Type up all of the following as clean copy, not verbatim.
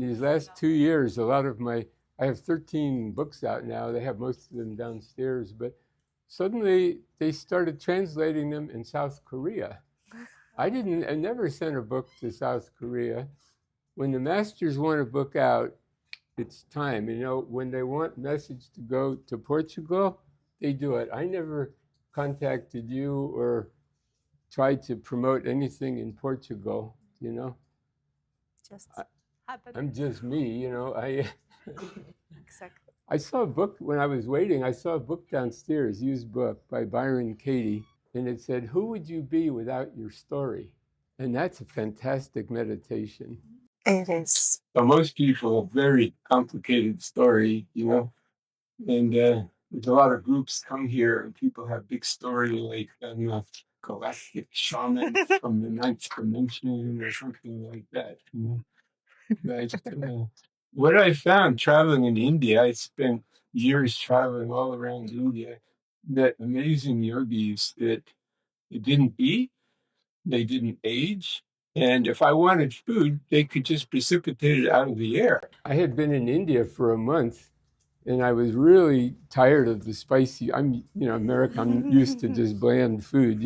in these last 2 years, I have 13 books out now. They have most of them downstairs, but suddenly they started translating them in South Korea. I never sent a book to South Korea. When the masters want a book out, it's time. When they want message to go to Portugal, they do it. I never contacted you or tried to promote anything in Portugal, Just I, happened. I'm just me, Exactly. I saw a book when I was waiting. I saw a book downstairs, used book by Byron Katie, and it said, "Who would you be without your story?" And that's a fantastic meditation. It is. So most people have very complicated story, and there's a lot of groups come here, and people have big story like galactic shaman from the ninth dimension or something like that. But what I found traveling in India, I spent years traveling all around India, met amazing yogis that they didn't eat, they didn't age, and if I wanted food, they could just precipitate it out of the air. I had been in India for a month, and I was really tired of the spicy. American. I'm used to just bland food,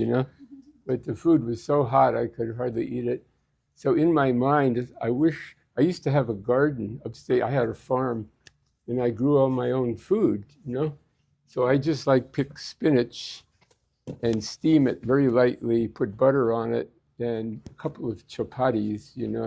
but the food was so hot I could hardly eat it. So in my mind, I used to have a garden upstate. I had a farm, and I grew all my own food, So I just pick spinach and steam it very lightly, put butter on it, and a couple of chapatis,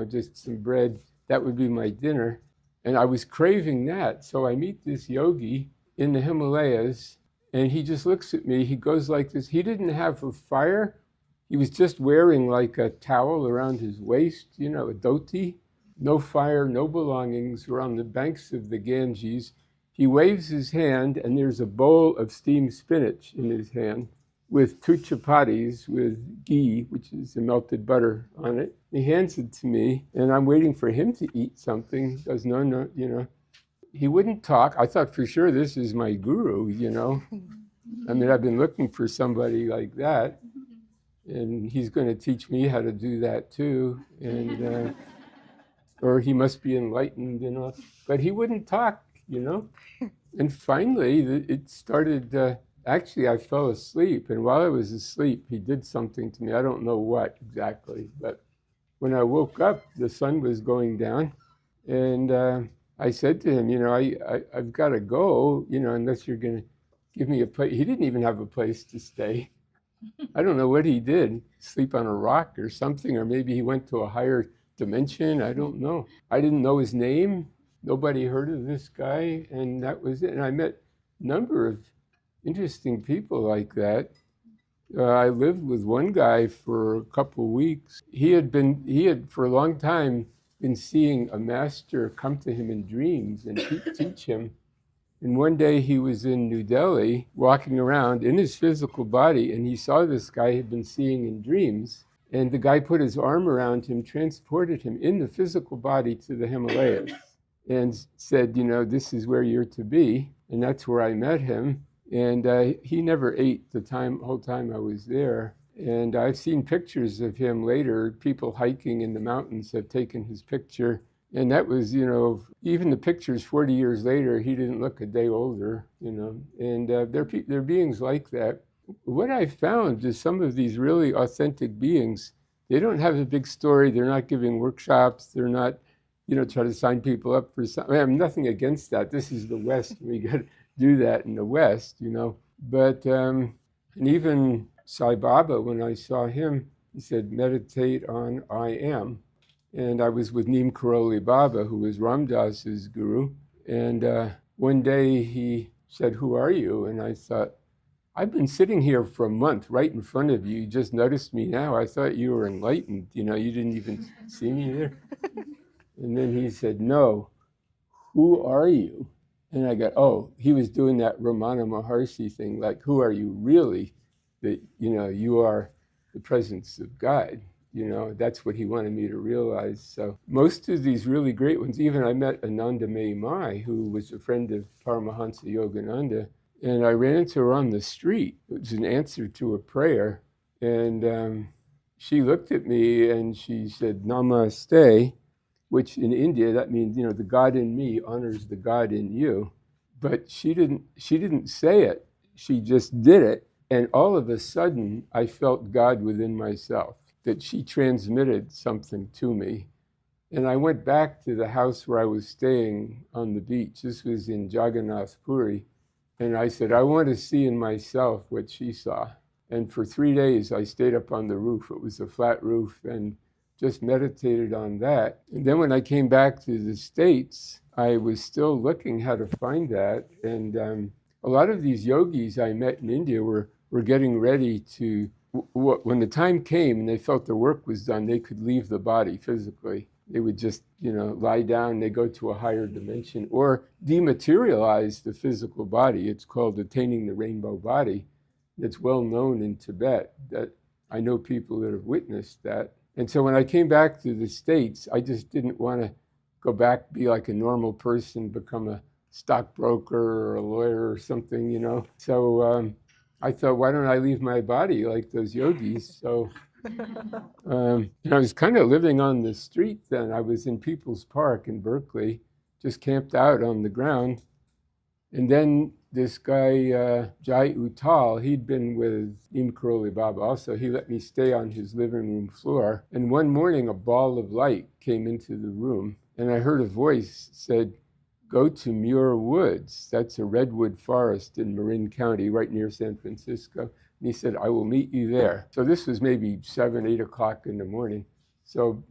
just some bread. That would be my dinner. And I was craving that. So I meet this yogi in the Himalayas, and he just looks at me. He goes like this. He didn't have a fire. He was just wearing like a towel around his waist, a dhoti. No fire, no belongings. We're on the banks of the Ganges. He waves his hand, and there's a bowl of steamed spinach in his hand with two chapatis with ghee, which is the melted butter on it. He hands it to me, and I'm waiting for him to eat something. He goes, no, He wouldn't talk. I thought for sure this is my guru, I mean, I've been looking for somebody like that, and he's going to teach me how to do that too. And or he must be enlightened, But he wouldn't talk, And finally, it started. Actually, I fell asleep, and while I was asleep, he did something to me. I don't know what exactly, but when I woke up, the sun was going down, and I said to him, I've got to go, unless you're going to give me a place. He didn't even have a place to stay. I don't know what he did, sleep on a rock or something, or maybe he went to a higher dimension. I don't know. I didn't know his name. Nobody heard of this guy, and that was it. And I met a number of interesting people like that. I lived with one guy for a couple of weeks. He had for a long time been seeing a master come to him in dreams and teach him. And one day he was in New Delhi walking around in his physical body, and he saw this guy he'd been seeing in dreams. And the guy put his arm around him, transported him in the physical body to the Himalayas, and said, this is where you're to be. And that's where I met him. And he never ate the whole time I was there. And I've seen pictures of him later. People hiking in the mountains have taken his picture. And that was, even the pictures 40 years later, he didn't look a day older, And they're beings like that. What I found is some of these really authentic beings, they don't have a big story. They're not giving workshops. They're not, try to sign people up for something. I have nothing against that. This is the West. We got to do that in the West, But, and even Sai Baba, when I saw him, he said, meditate on I am. And I was with Neem Karoli Baba, who was Ram Dass's guru. And one day he said, who are you? And I thought, I've been sitting here for a month right in front of you. You just noticed me now. I thought you were enlightened. You didn't even see me there. And then he said, no, who are you? And I got, he was doing that Ramana Maharshi thing, like, who are you really? That, you are the presence of God. That's what he wanted me to realize. So most of these really great ones, even I met Ananda Mai, who was a friend of Paramahansa Yogananda, and I ran into her on the street. It was an answer to a prayer. And she looked at me and she said, Namaste, which in India, that means, the God in me honors the God in you. But she didn't say it. She just did it. And all of a sudden, I felt God within myself, that she transmitted something to me. And I went back to the house where I was staying on the beach. This was in Jagannath Puri. And I said, I want to see in myself what she saw. And for 3 days, I stayed up on the roof. It was a flat roof, and just meditated on that. And then when I came back to the States, I was still looking how to find that. And a lot of these yogis I met in India were getting ready to, when the time came and they felt their work was done, they could leave the body physically. They would just, lie down, they go to a higher dimension or dematerialize the physical body. It's called attaining the rainbow body. It's well known in Tibet. That I know people that have witnessed that. And so when I came back to the States, I just didn't want to go back, be like a normal person, become a stockbroker or a lawyer or something, So I thought, why don't I leave my body like those yogis? So I was kind of living on the street then. I was in People's Park in Berkeley, just camped out on the ground. And then this guy, Jai Uttal, he'd been with Neem Karoli Baba also. He let me stay on his living room floor. And one morning, a ball of light came into the room. And I heard a voice said, go to Muir Woods. That's a redwood forest in Marin County, right near San Francisco. And he said, I will meet you there. So this was maybe 7, 8 o'clock in the morning. So,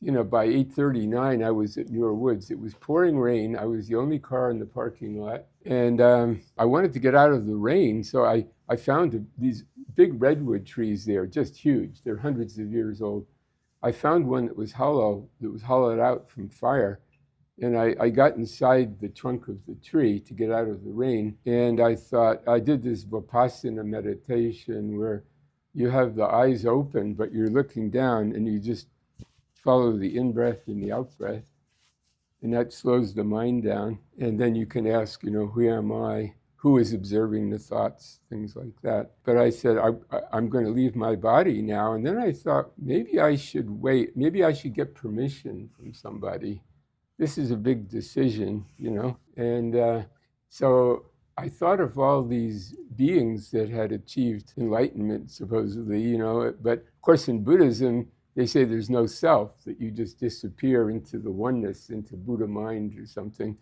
by 8:39, I was at Muir Woods. It was pouring rain. I was the only car in the parking lot. And I wanted to get out of the rain. So I found these big redwood trees there, just huge. They're hundreds of years old. I found one that was hollowed out from fire. And I got inside the trunk of the tree to get out of the rain. And I thought, I did this Vipassana meditation where you have the eyes open, but you're looking down and you just follow the in-breath and the out-breath. And that slows the mind down. And then you can ask, who am I? Who is observing the thoughts? Things like that. But I said, I'm going to leave my body now. And then I thought, maybe I should wait. Maybe I should get permission from somebody. This is a big decision, And so I thought of all these beings that had achieved enlightenment, supposedly, But of course, in Buddhism, they say there's no self, that you just disappear into the oneness, into Buddha mind or something.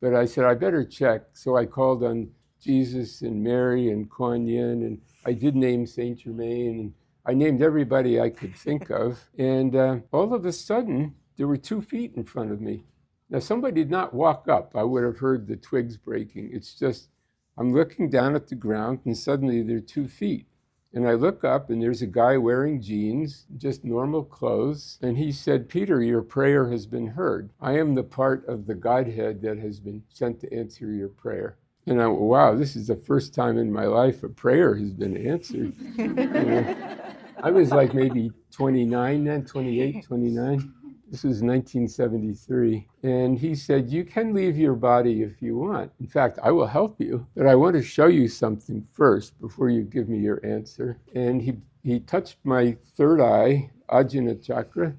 But I said, I better check. So I called on Jesus and Mary and Kuan Yin, and I did name Saint Germain, and I named everybody I could think of. And all of a sudden, there were 2 feet in front of me. Now, somebody did not walk up. I would have heard the twigs breaking. It's just, I'm looking down at the ground, and suddenly there are 2 feet. And I look up, and there's a guy wearing jeans, just normal clothes. And he said, Peter, your prayer has been heard. I am the part of the Godhead that has been sent to answer your prayer. And I went, wow, this is the first time in my life a prayer has been answered. I was like maybe 29 then, 28, 29. This was 1973. And he said, you can leave your body if you want. In fact, I will help you, but I want to show you something first before you give me your answer. And he touched my third eye, Ajna chakra,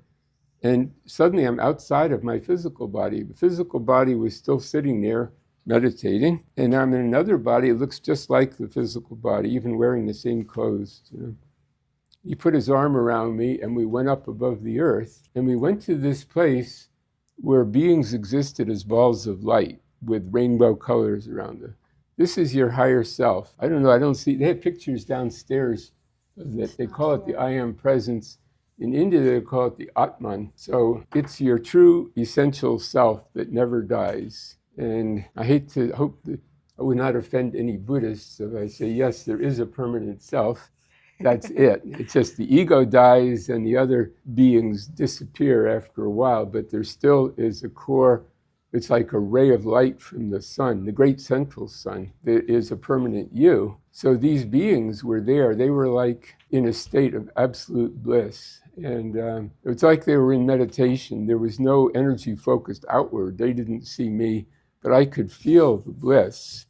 and suddenly I'm outside of my physical body. The physical body was still sitting there meditating, and I'm in another body. It looks just like the physical body, even wearing the same clothes. He put his arm around me, and we went up above the earth, and we went to this place where beings existed as balls of light with rainbow colors around them. This is your higher self. I don't know, I don't see, they have pictures downstairs of that. They call it the I Am Presence. In India, they call it the Atman. So it's your true essential self that never dies. And I hope that I would not offend any Buddhists if I say, yes, there is a permanent self. That's it. It's just the ego dies and the other beings disappear after a while, but there still is a core. It's like a ray of light from the sun, the great central sun, that is a permanent you. So these beings were there. They were like in a state of absolute bliss. And it's like they were in meditation. There was no energy focused outward. They didn't see me, but I could feel the bliss.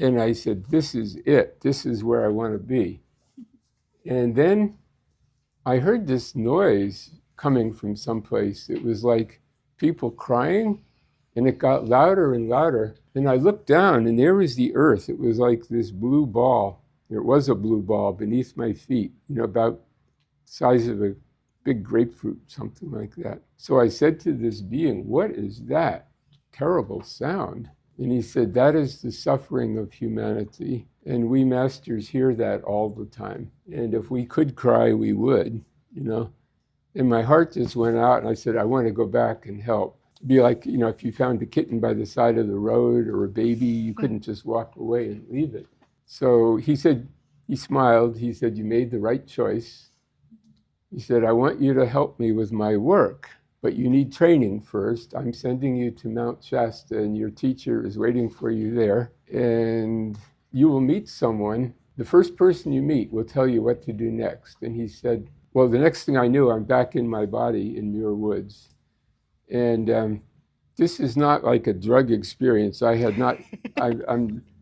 And I said, this is it. This is where I want to be. And then I heard this noise coming from someplace. It was like people crying, and it got louder and louder. And I looked down, and there was the earth. It was like this blue ball. There was a blue ball beneath my feet, about the size of a big grapefruit, something like that. So I said to this being, what is that terrible sound? And he said, that is the suffering of humanity. And we masters hear that all the time. And if we could cry, we would, And my heart just went out, and I said, I want to go back and help. It'd be like, if you found a kitten by the side of the road or a baby, you couldn't just walk away and leave it. So he said, he smiled, he said, you made the right choice. He said, I want you to help me with my work, but you need training first. I'm sending you to Mount Shasta, and your teacher is waiting for you there. And you will meet someone. The first person you meet will tell you what to do next. And he said, well, the next thing I knew, I'm back in my body in Muir Woods. And this is not like a drug experience. I'm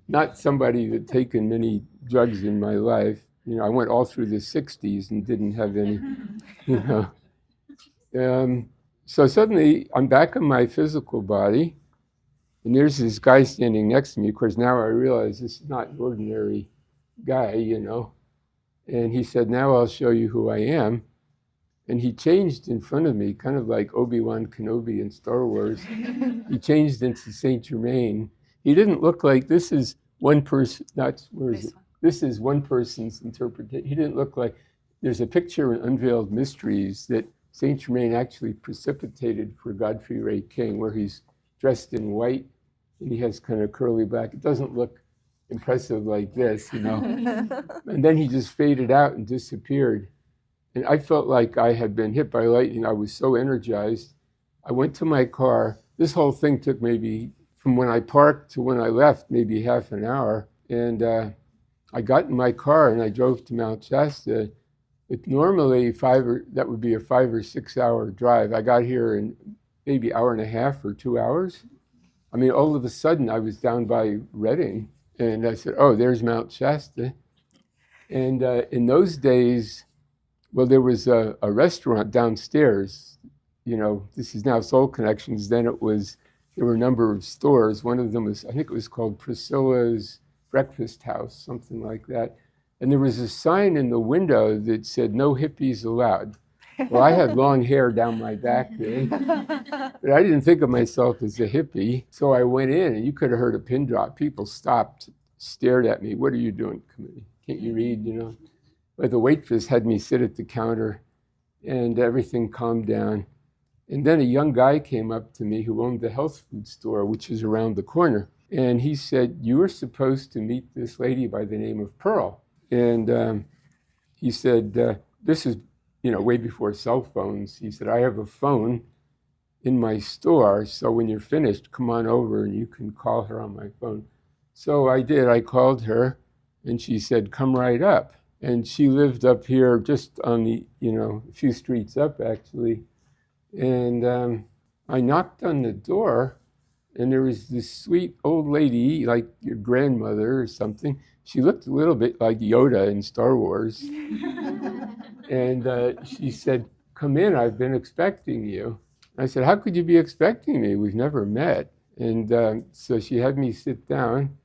not somebody that taken many drugs in my life. I went all through the 60s and didn't have any, So suddenly I'm back in my physical body, and there's this guy standing next to me. Of course, now I realize this is not an ordinary guy, And he said, now I'll show you who I am. And he changed in front of me, kind of like Obi-Wan Kenobi in Star Wars. He changed into Saint Germain. He didn't look like, this is one person, This is one person's interpretation. He didn't look like, there's a picture in Unveiled Mysteries that Saint Germain actually precipitated for Godfrey Ray King, where he's dressed in white and he has kind of curly black. It doesn't look impressive like this, And then he just faded out and disappeared. And I felt like I had been hit by lightning. I was so energized. I went to my car. This whole thing took maybe, from when I parked to when I left, maybe half an hour. And I got in my car and I drove to Mount Shasta. Normally that would be a 5 or 6 hour drive. I got here in maybe hour and a half or 2 hours. I mean, all of a sudden I was down by Reading, and I said, oh, there's Mount Shasta. And in those days, well, there was a restaurant downstairs. This is now Soul Connections. Then there were a number of stores. One of them was, I think it was called Priscilla's Breakfast House, something like that. And there was a sign in the window that said, no hippies allowed. Well, I had long hair down my back then, but I didn't think of myself as a hippie. So I went in, and you could have heard a pin drop. People stopped, stared at me. What are you doing? Can't you read, But the waitress had me sit at the counter, and everything calmed down. And then a young guy came up to me who owned the health food store, which is around the corner. And he said, you were supposed to meet this lady by the name of Pearl. And he said, this is, way before cell phones. He said, I have a phone in my store, so when you're finished, come on over and you can call her on my phone. So I did. I called her, and she said, come right up. And she lived up here just on the, a few streets up, actually. And I knocked on the door, and there was this sweet old lady, like your grandmother or something. She looked a little bit like Yoda in Star Wars. And she said, come in, I've been expecting you. I said, how could you be expecting me? We've never met. And so she had me sit down,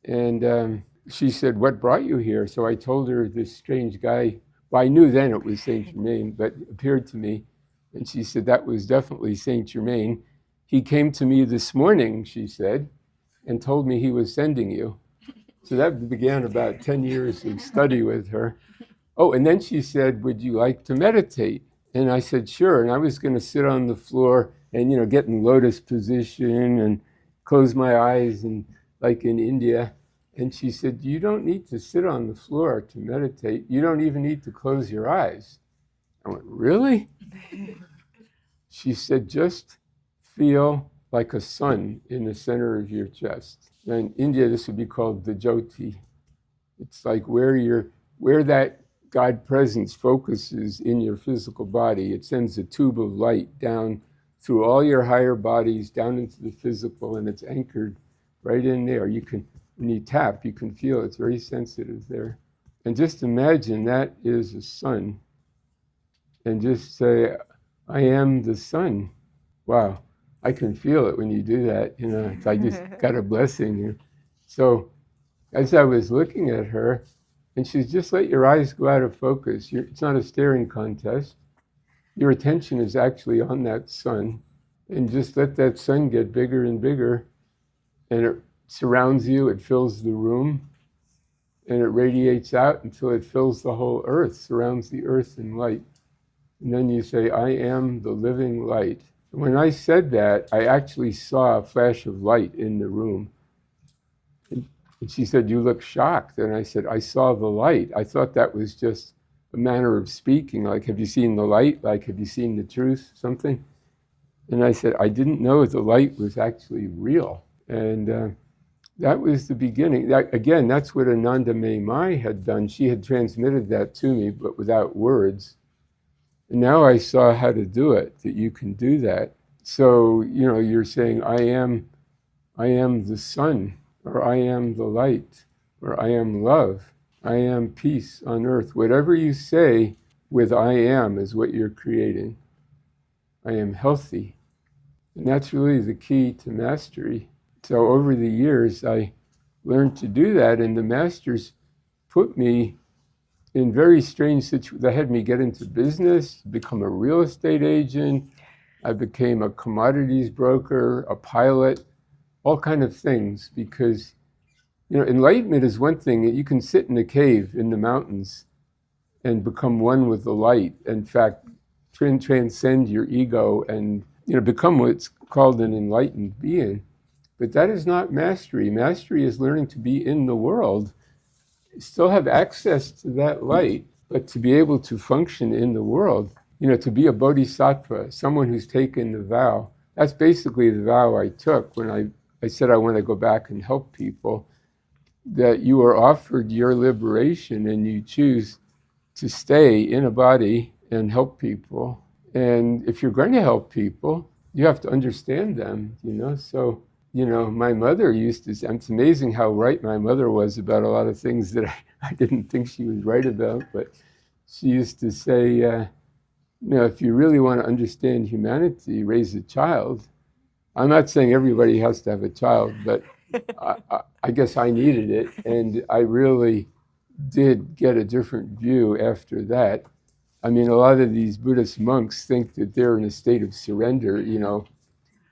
and she said, what brought you here? So I told her this strange guy, well, I knew then it was Saint Germain, but appeared to me. And she said, that was definitely Saint Germain. He came to me this morning, she said, and told me he was sending you. So that began about 10 years of study with her. Oh, and then she said, would you like to meditate? And I said, sure. And I was going to sit on the floor and, get in lotus position and close my eyes, and like in India. And she said, you don't need to sit on the floor to meditate. You don't even need to close your eyes. I went, really? She said, just feel like a sun in the center of your chest. Now in India, this would be called the Jyoti. It's like where that God presence focuses in your physical body. It sends a tube of light down through all your higher bodies, down into the physical, and it's anchored right in there. When you tap, you can feel it's very sensitive there. And just imagine that is a sun. And just say, I am the sun. wow, I can feel it when you do that. I just got a blessing. So as I was looking at her, and she's just let your eyes go out of focus. It's not a staring contest. Your attention is actually on that sun, and just let that sun get bigger and bigger, and it surrounds you, it fills the room, and it radiates out until it fills the whole earth, surrounds the earth in light. And then you say, I am the living light. When I said that, I actually saw a flash of light in the room. And she said, you look shocked. And I said, I saw the light. I thought that was just a manner of speaking. Like, have you seen the light? Like, have you seen the truth? Something. And I said, I didn't know the light was actually real. And that was the beginning. Again, that's what Ananda Mai had done. She had transmitted that to me, but without words. And now I saw how to do it, that you can do that. So, you're saying, I am the sun, or I am the light, or I am love, I am peace on earth. Whatever you say with I am is what you're creating. I am healthy. And that's really the key to mastery. So over the years, I learned to do that, and the masters put me in very strange situations. They had me get into business, become a real estate agent. I became a commodities broker, a pilot, all kind of things, because enlightenment is one thing. You can sit in a cave in the mountains and become one with the light. In fact, transcend your ego and become what's called an enlightened being. But that is not mastery. Mastery is learning to be in the world, still have access to that light, but to be able to function in the world, to be a bodhisattva, someone who's taken the vow. That's basically the vow I took when I said I want to go back and help people, that you are offered your liberation and you choose to stay in a body and help people. And if you're going to help people, you have to understand them, So, my mother used to say, it's amazing how right my mother was about a lot of things that I didn't think she was right about, but she used to say, if you really want to understand humanity, raise a child. I'm not saying everybody has to have a child, but I guess I needed it, and I really did get a different view after that. I mean, a lot of these Buddhist monks think that they're in a state of surrender,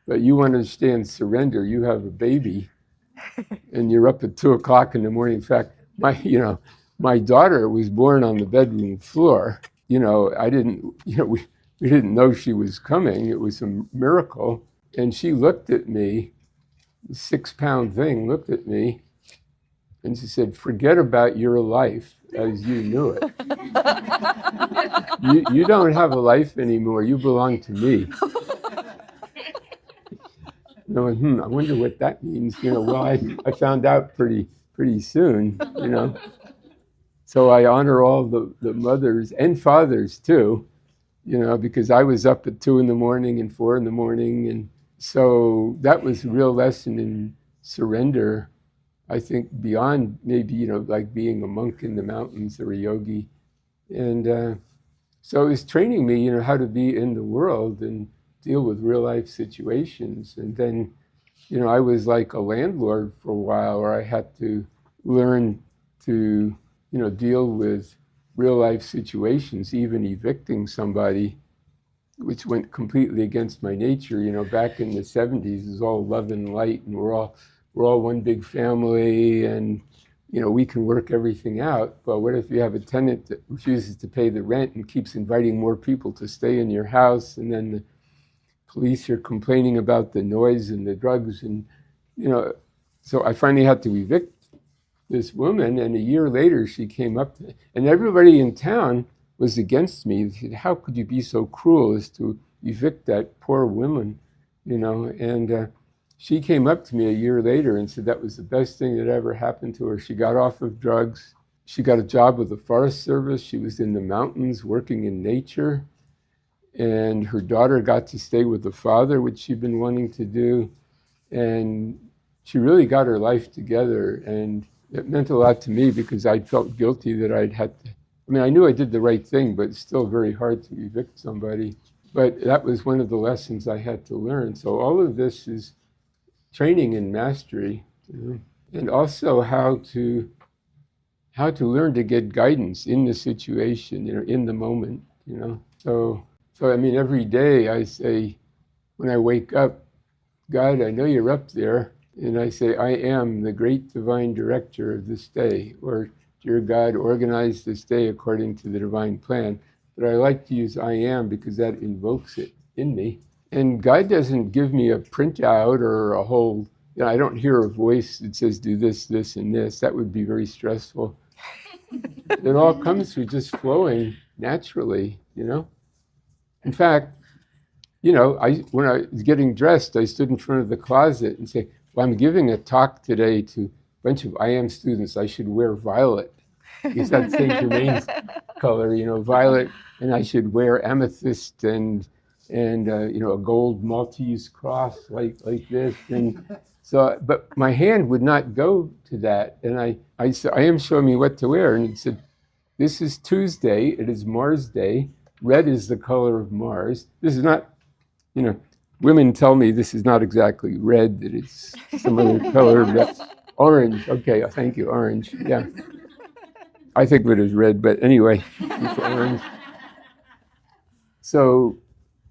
but you want to understand surrender. You have a baby, and you're up at 2:00 in the morning. In fact, my daughter was born on the bedroom floor. I didn't, we didn't know she was coming. It was a miracle. And she looked at me, the 6-pound thing looked at me, and she said, forget about your life as you knew it. You don't have a life anymore. You belong to me. And I went, I wonder what that means. Well, I found out pretty soon, So I honor all the mothers and fathers too, because I was up at 2 and 4 in. And so that was a real lesson in surrender, I think, beyond maybe, like being a monk in the mountains or a yogi. And so it was training me, how to be in the world and deal with real life situations. And then, I was like a landlord for a while, where I had to learn to, deal with real life situations, even evicting somebody, which went completely against my nature. Back in the 70s, it was all love and light, and we're all one big family, and we can work everything out. But what if you have a tenant that refuses to pay the rent and keeps inviting more people to stay in your house, and then the police are complaining about the noise and the drugs, and so I finally had to evict this woman, and a year later she came up, and everybody in town was against me. They said, how could you be so cruel as to evict that poor woman, And she came up to me a year later and said that was the best thing that ever happened to her. She got off of drugs. She got a job with the Forest Service. She was in the mountains working in nature. And her daughter got to stay with the father, which she'd been wanting to do. And she really got her life together. And it meant a lot to me, because I felt guilty that I'd had to. I mean, I knew I did the right thing, but it's still very hard to evict somebody. But that was one of the lessons I had to learn. So all of this is training in mastery, and also how to learn to get guidance in the situation, in the moment, So I mean, every day I say, when I wake up, God, I know you're up there. And I say, I am the great divine director of this day. Or, dear God, organize this day according to the divine plan. But I like to use I am because that invokes it in me. And God doesn't give me a printout or a whole, I don't hear a voice that says, do this, this, and this. That would be very stressful. It all comes through just flowing naturally, In fact, when I was getting dressed, I stood in front of the closet and said, well, I'm giving a talk today to a bunch of IM students. I should wear violet because that's Saint Germain's color, violet, and I should wear amethyst and a gold Maltese cross like this. And so, but my hand would not go to that. And I said, I am showing me what to wear. And he said, this is Tuesday. It is Mars Day. Red is the color of Mars. This is not, women tell me this is not exactly red, that it's some other color, but orange. Okay, thank you, orange. Yeah. I think of it as red, but anyway, it's orange. So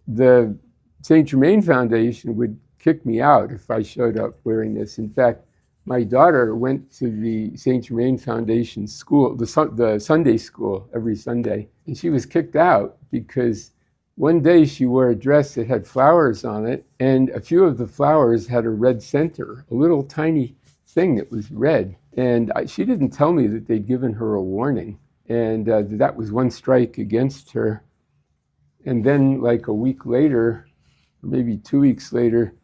the St. Germain Foundation would kick me out if I showed up wearing this. In fact, my daughter went to the St. Germain Foundation school, the Sunday school, every Sunday, and she was kicked out because one day she wore a dress that had flowers on it, and a few of the flowers had a red center, a little tiny thing that was red. And she didn't tell me that they'd given her a warning, and that was one strike against her. And then like a week later, or maybe 2 weeks later,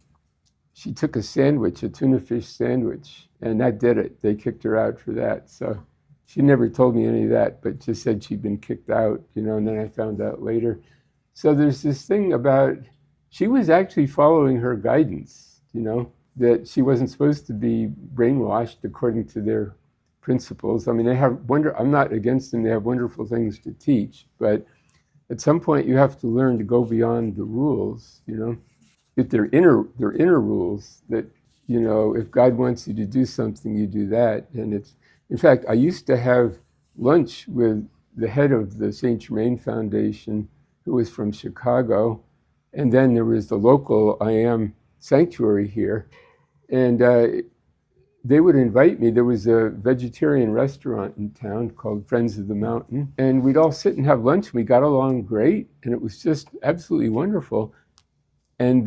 she took a sandwich, a tuna fish sandwich, and that did it. They kicked her out for that. So she never told me any of that, but just said she'd been kicked out, and then I found out later. So there's this thing about, she was actually following her guidance, that she wasn't supposed to be brainwashed according to their principles. I mean, I'm not against them, they have wonderful things to teach, but at some point you have to learn to go beyond the rules, That they're inner rules that, if God wants you to do something, you do that. And in fact, I used to have lunch with the head of the St. Germain Foundation, who was from Chicago. And then there was the local I Am sanctuary here. And they would invite me. There was a vegetarian restaurant in town called Friends of the Mountain. And we'd all sit and have lunch. And we got along great. And it was just absolutely wonderful. And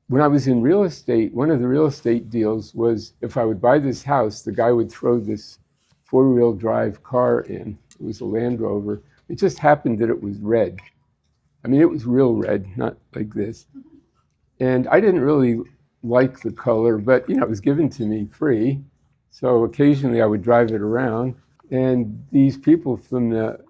when I was in real estate, one of the real estate deals was if I would buy this house, the guy would throw this 4-wheel drive car in. It was a Land Rover. It just happened that it was red. I mean, it was real red, not like this. And I didn't really like the color, but it was given to me free. So occasionally I would drive it around. And these people from the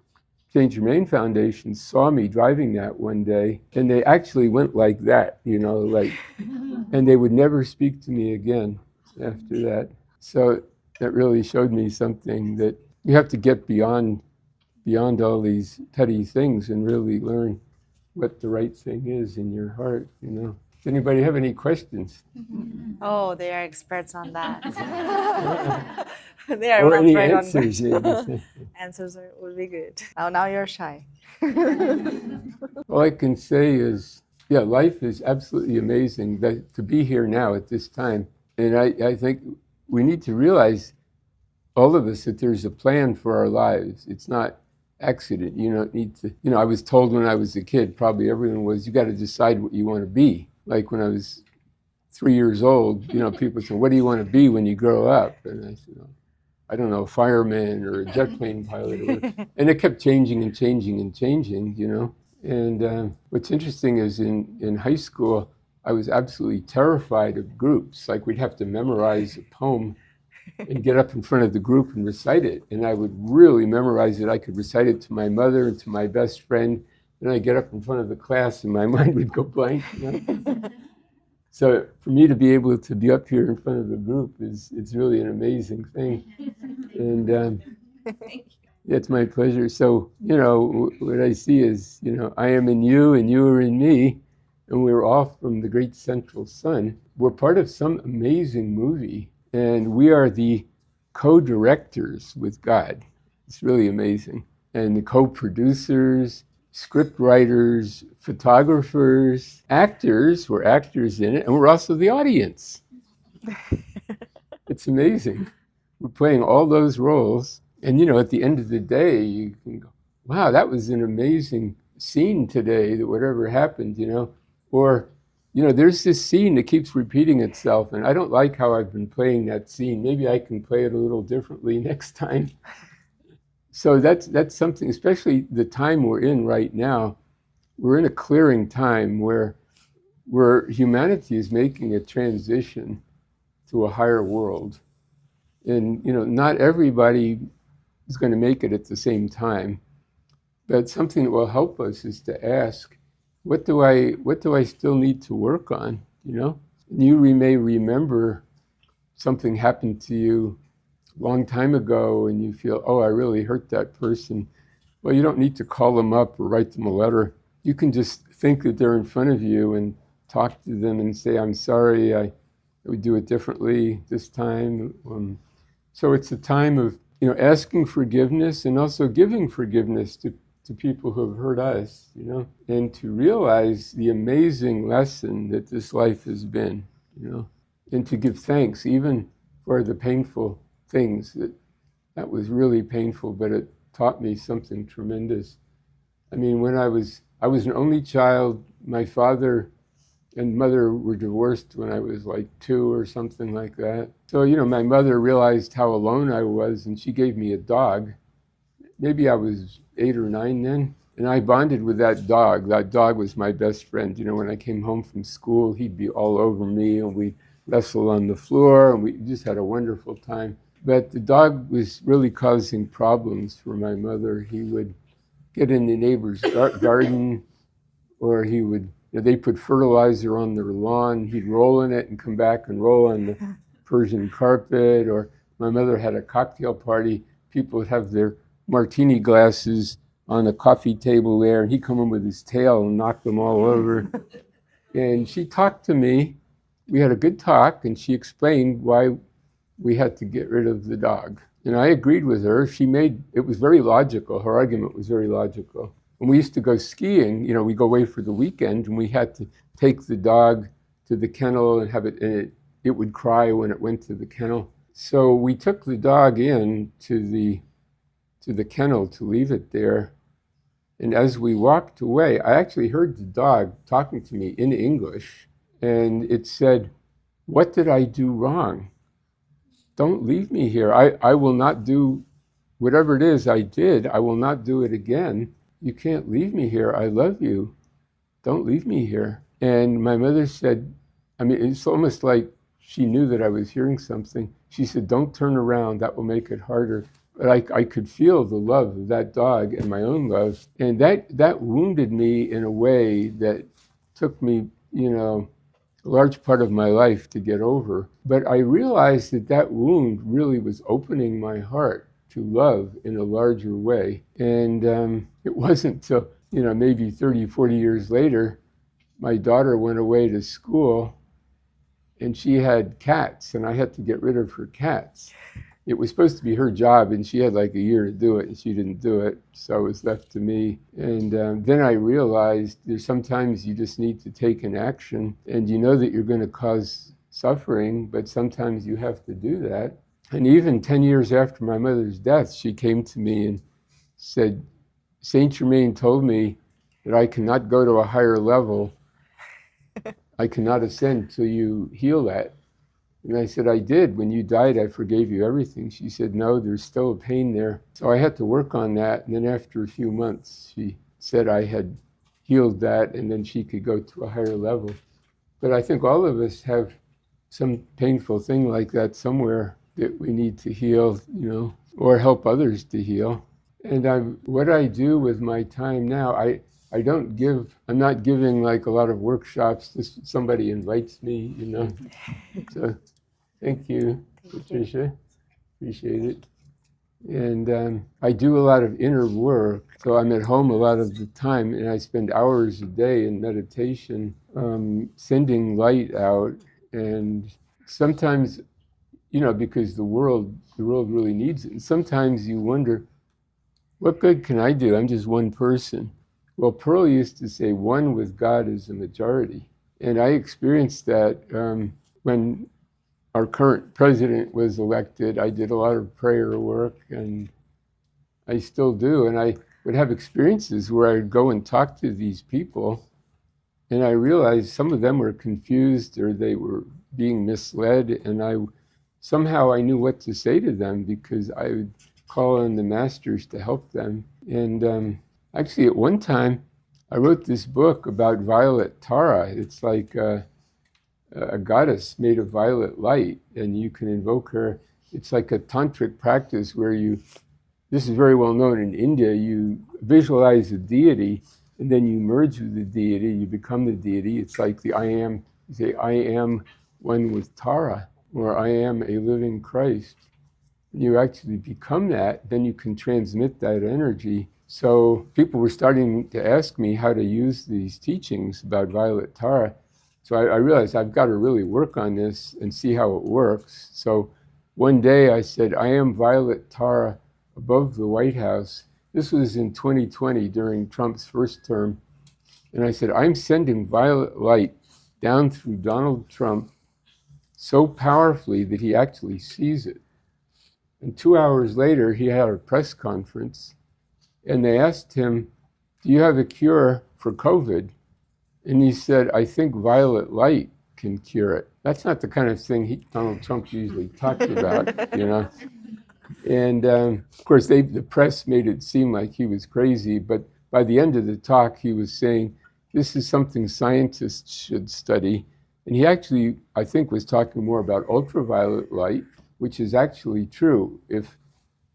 St. Germain Foundation saw me driving that one day, and they actually went like that, and they would never speak to me again after that. So that really showed me something, that you have to get beyond all these petty things and really learn what the right thing is in your heart, Does anybody have any questions? Oh, they are experts on that. They are Or not any right answers? on answers would be good. Now you're shy. All I can say is, life is absolutely amazing to be here now at this time. And I think we need to realize, all of us, that there's a plan for our lives. It's not accident. You don't need to, I was told when I was a kid, probably everyone was, you got to decide what you want to be. Like when I was 3 years old, people said, what do you want to be when you grow up? And I said, I don't know, a fireman or a jet plane pilot. And it kept changing and changing and changing, And what's interesting is in high school, I was absolutely terrified of groups. Like we'd have to memorize a poem and get up in front of the group and recite it. And I would really memorize it. I could recite it to my mother and to my best friend. Then I'd get up in front of the class and my mind would go blank. So for me to be able to be up here in front of the group it's really an amazing thing. And It's my pleasure. So, what I see is, I am in you and you are in me, and we're all from the great central sun. We're part of some amazing movie, and we are the co-directors with God. It's really amazing. And the co-producers, script writers, photographers, actors, we're actors in it, and we're also the audience. It's amazing. We're playing all those roles. And, at the end of the day, you can go, wow, that was an amazing scene today, that whatever happened, Or, there's this scene that keeps repeating itself, and I don't like how I've been playing that scene. Maybe I can play it a little differently next time. So that's something, especially the time we're in right now. We're in a clearing time where humanity is making a transition to a higher world. And, not everybody is going to make it at the same time. But something that will help us is to ask, what do I still need to work on? You may remember something happened to you a long time ago, and you feel, oh, I really hurt that person. Well, you don't need to call them up or write them a letter. You can just think that they're in front of you and talk to them and say, I'm sorry, I would do it differently this time. So it's a time of asking forgiveness and also giving forgiveness to people who have hurt us, and to realize the amazing lesson that this life has been, and to give thanks even for the painful things that was really painful, but it taught me something tremendous. I mean, when I was an only child, my father and mother were divorced when I was like 2 or something like that. So, my mother realized how alone I was, and she gave me a dog. Maybe I was 8 or 9 then, and I bonded with that dog. That dog was my best friend. When I came home from school, he'd be all over me, and we'd wrestle on the floor, and we just had a wonderful time. But the dog was really causing problems for my mother. He would get in the neighbor's garden, or he would, they put fertilizer on their lawn. He'd roll in it and come back and roll on the Persian carpet. Or my mother had a cocktail party. People would have their martini glasses on a coffee table there, and he'd come in with his tail and knock them all over. And she talked to me. We had a good talk, and she explained why we had to get rid of the dog. And I agreed with her. It was very logical. Her argument was very logical. When we used to go skiing, we go away for the weekend, and we had to take the dog to the kennel and have it, and it would cry when it went to the kennel. So we took the dog in to the kennel to leave it there. And as we walked away, I actually heard the dog talking to me in English, and it said, "What did I do wrong? Don't leave me here. I will not do whatever it is I did. I will not do it again. You can't leave me here. I love you. Don't leave me here." And my mother said, it's almost like she knew that I was hearing something. She said, "Don't turn around. That will make it harder." But I could feel the love of that dog and my own love. And that wounded me in a way that took me, a large part of my life to get over. But I realized that wound really was opening my heart to love in a larger way. And it wasn't till, maybe 30, 40 years later, my daughter went away to school, and she had cats, and I had to get rid of her cats. It was supposed to be her job, and she had like a year to do it, and she didn't do it, so it was left to me. And then I realized there's sometimes you just need to take an action, and you know that you're going to cause suffering, but sometimes you have to do that. And even 10 years after my mother's death, she came to me and said, "Saint Germain told me that I cannot go to a higher level. I cannot ascend till you heal that." And I said, "I did. When you died, I forgave you everything." She said, "No, there's still a pain there." So I had to work on that. And then after a few months, she said I had healed that, and then she could go to a higher level. But I think all of us have some painful thing like that somewhere that we need to heal, or help others to heal. And what I do with my time now, I'm not giving like a lot of workshops. Just somebody invites me, So thank you, Patricia. Appreciate it. And I do a lot of inner work. So I'm at home a lot of the time, and I spend hours a day in meditation, sending light out. And sometimes, because the world really needs it. And sometimes you wonder, what good can I do? I'm just one person. Well, Pearl used to say, one with God is a majority. And I experienced that when our current president was elected. I did a lot of prayer work, and I still do. And I would have experiences where I would go and talk to these people, and I realized some of them were confused or they were being misled. And somehow I knew what to say to them because I would call on the masters to help them. And actually, at one time, I wrote this book about Violet Tara. It's like a goddess made of violet light, and you can invoke her. It's like a tantric practice where this is very well known in India, you visualize a deity, and then you merge with the deity, you become the deity. It's like the I am, you say, I am one with Tara, or I am a living Christ. When you actually become that, then you can transmit that energy. So people were starting to ask me how to use these teachings about Violet Tara. So I realized I've got to really work on this and see how it works. So one day I said, I am Violet Tara above the White House. This was in 2020 during Trump's first term. And I said, I'm sending violet light down through Donald Trump so powerfully that he actually sees it. And 2 hours later, he had a press conference, and they asked him, do you have a cure for COVID? And he said, I think violet light can cure it. That's not the kind of thing Donald Trump usually talked about, And of course, the press made it seem like he was crazy, but by the end of the talk, he was saying, this is something scientists should study. And he actually, I think, was talking more about ultraviolet light, which is actually true. If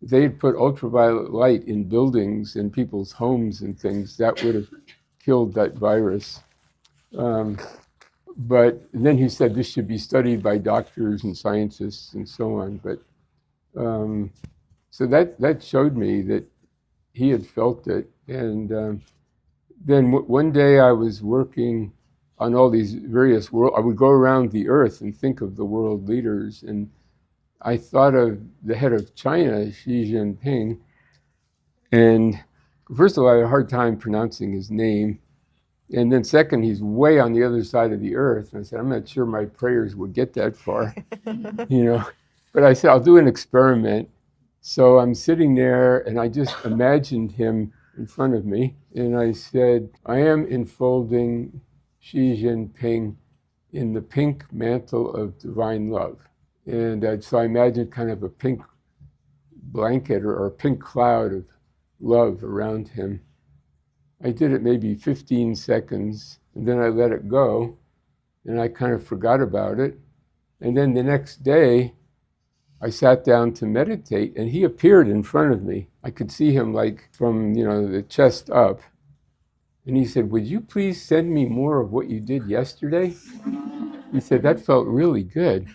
they had put ultraviolet light in buildings and people's homes and things, that would have killed that virus. But then he said this should be studied by doctors and scientists and so on. But so that showed me that he had felt it. And then one day I was working on all these various I would go around the earth and think of the world leaders. And I thought of the head of China, Xi Jinping. And first of all, I had a hard time pronouncing his name. And then second, he's way on the other side of the earth. And I said, I'm not sure my prayers would get that far, But I said, I'll do an experiment. So I'm sitting there, and I just imagined him in front of me. And I said, I am enfolding Xi Jinping in the pink mantle of divine love. And so I imagined kind of a pink blanket or a pink cloud of love around him. I did it maybe 15 seconds, and then I let it go, and I kind of forgot about it. And then the next day, I sat down to meditate, and he appeared in front of me. I could see him like from, the chest up. And he said, would you please send me more of what you did yesterday? He said, that felt really good.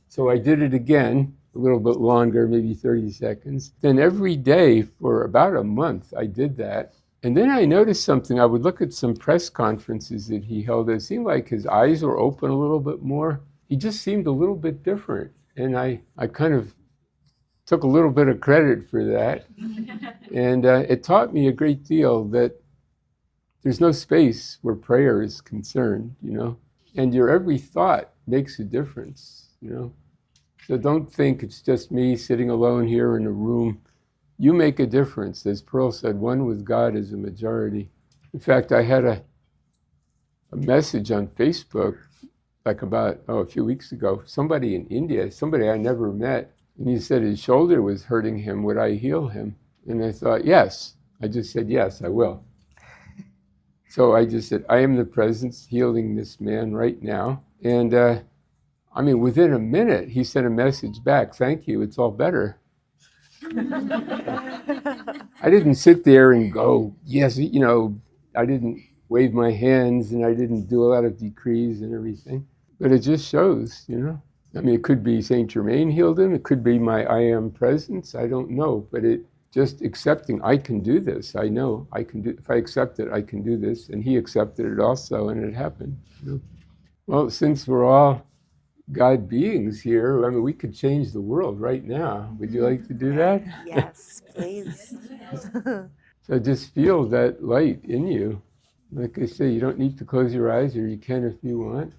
So I did it again, a little bit longer, maybe 30 seconds. Then every day for about a month, I did that. And then I noticed something. I would look at some press conferences that he held. It seemed like his eyes were open a little bit more. He just seemed a little bit different. And I kind of took a little bit of credit for that. And it taught me a great deal that there's no space where prayer is concerned, and your every thought makes a difference, So don't think it's just me sitting alone here in a room. You make a difference. As Pearl said, one with God is a majority. In fact, I had a message on Facebook like about, a few weeks ago, somebody in India, somebody I never met, and he said his shoulder was hurting him. Would I heal him? And I thought, yes. I just said, yes, I will. So I just said, I am the presence healing this man right now. And within a minute, he sent a message back. Thank you. It's all better. I didn't sit there and go, yes, I didn't wave my hands and I didn't do a lot of decrees and everything. But it just shows, I mean, it could be Saint Germain healed him. It could be my I am presence. I don't know, but it just accepting I can do this. I know I can do. If I accept it, I can do this. And he accepted it also, and it happened. You know? Well, since we're all God beings here, I mean, we could change the world right now. Would you like to do that? Yes, please. So just feel that light in you. Like I say, you don't need to close your eyes, or you can if you want.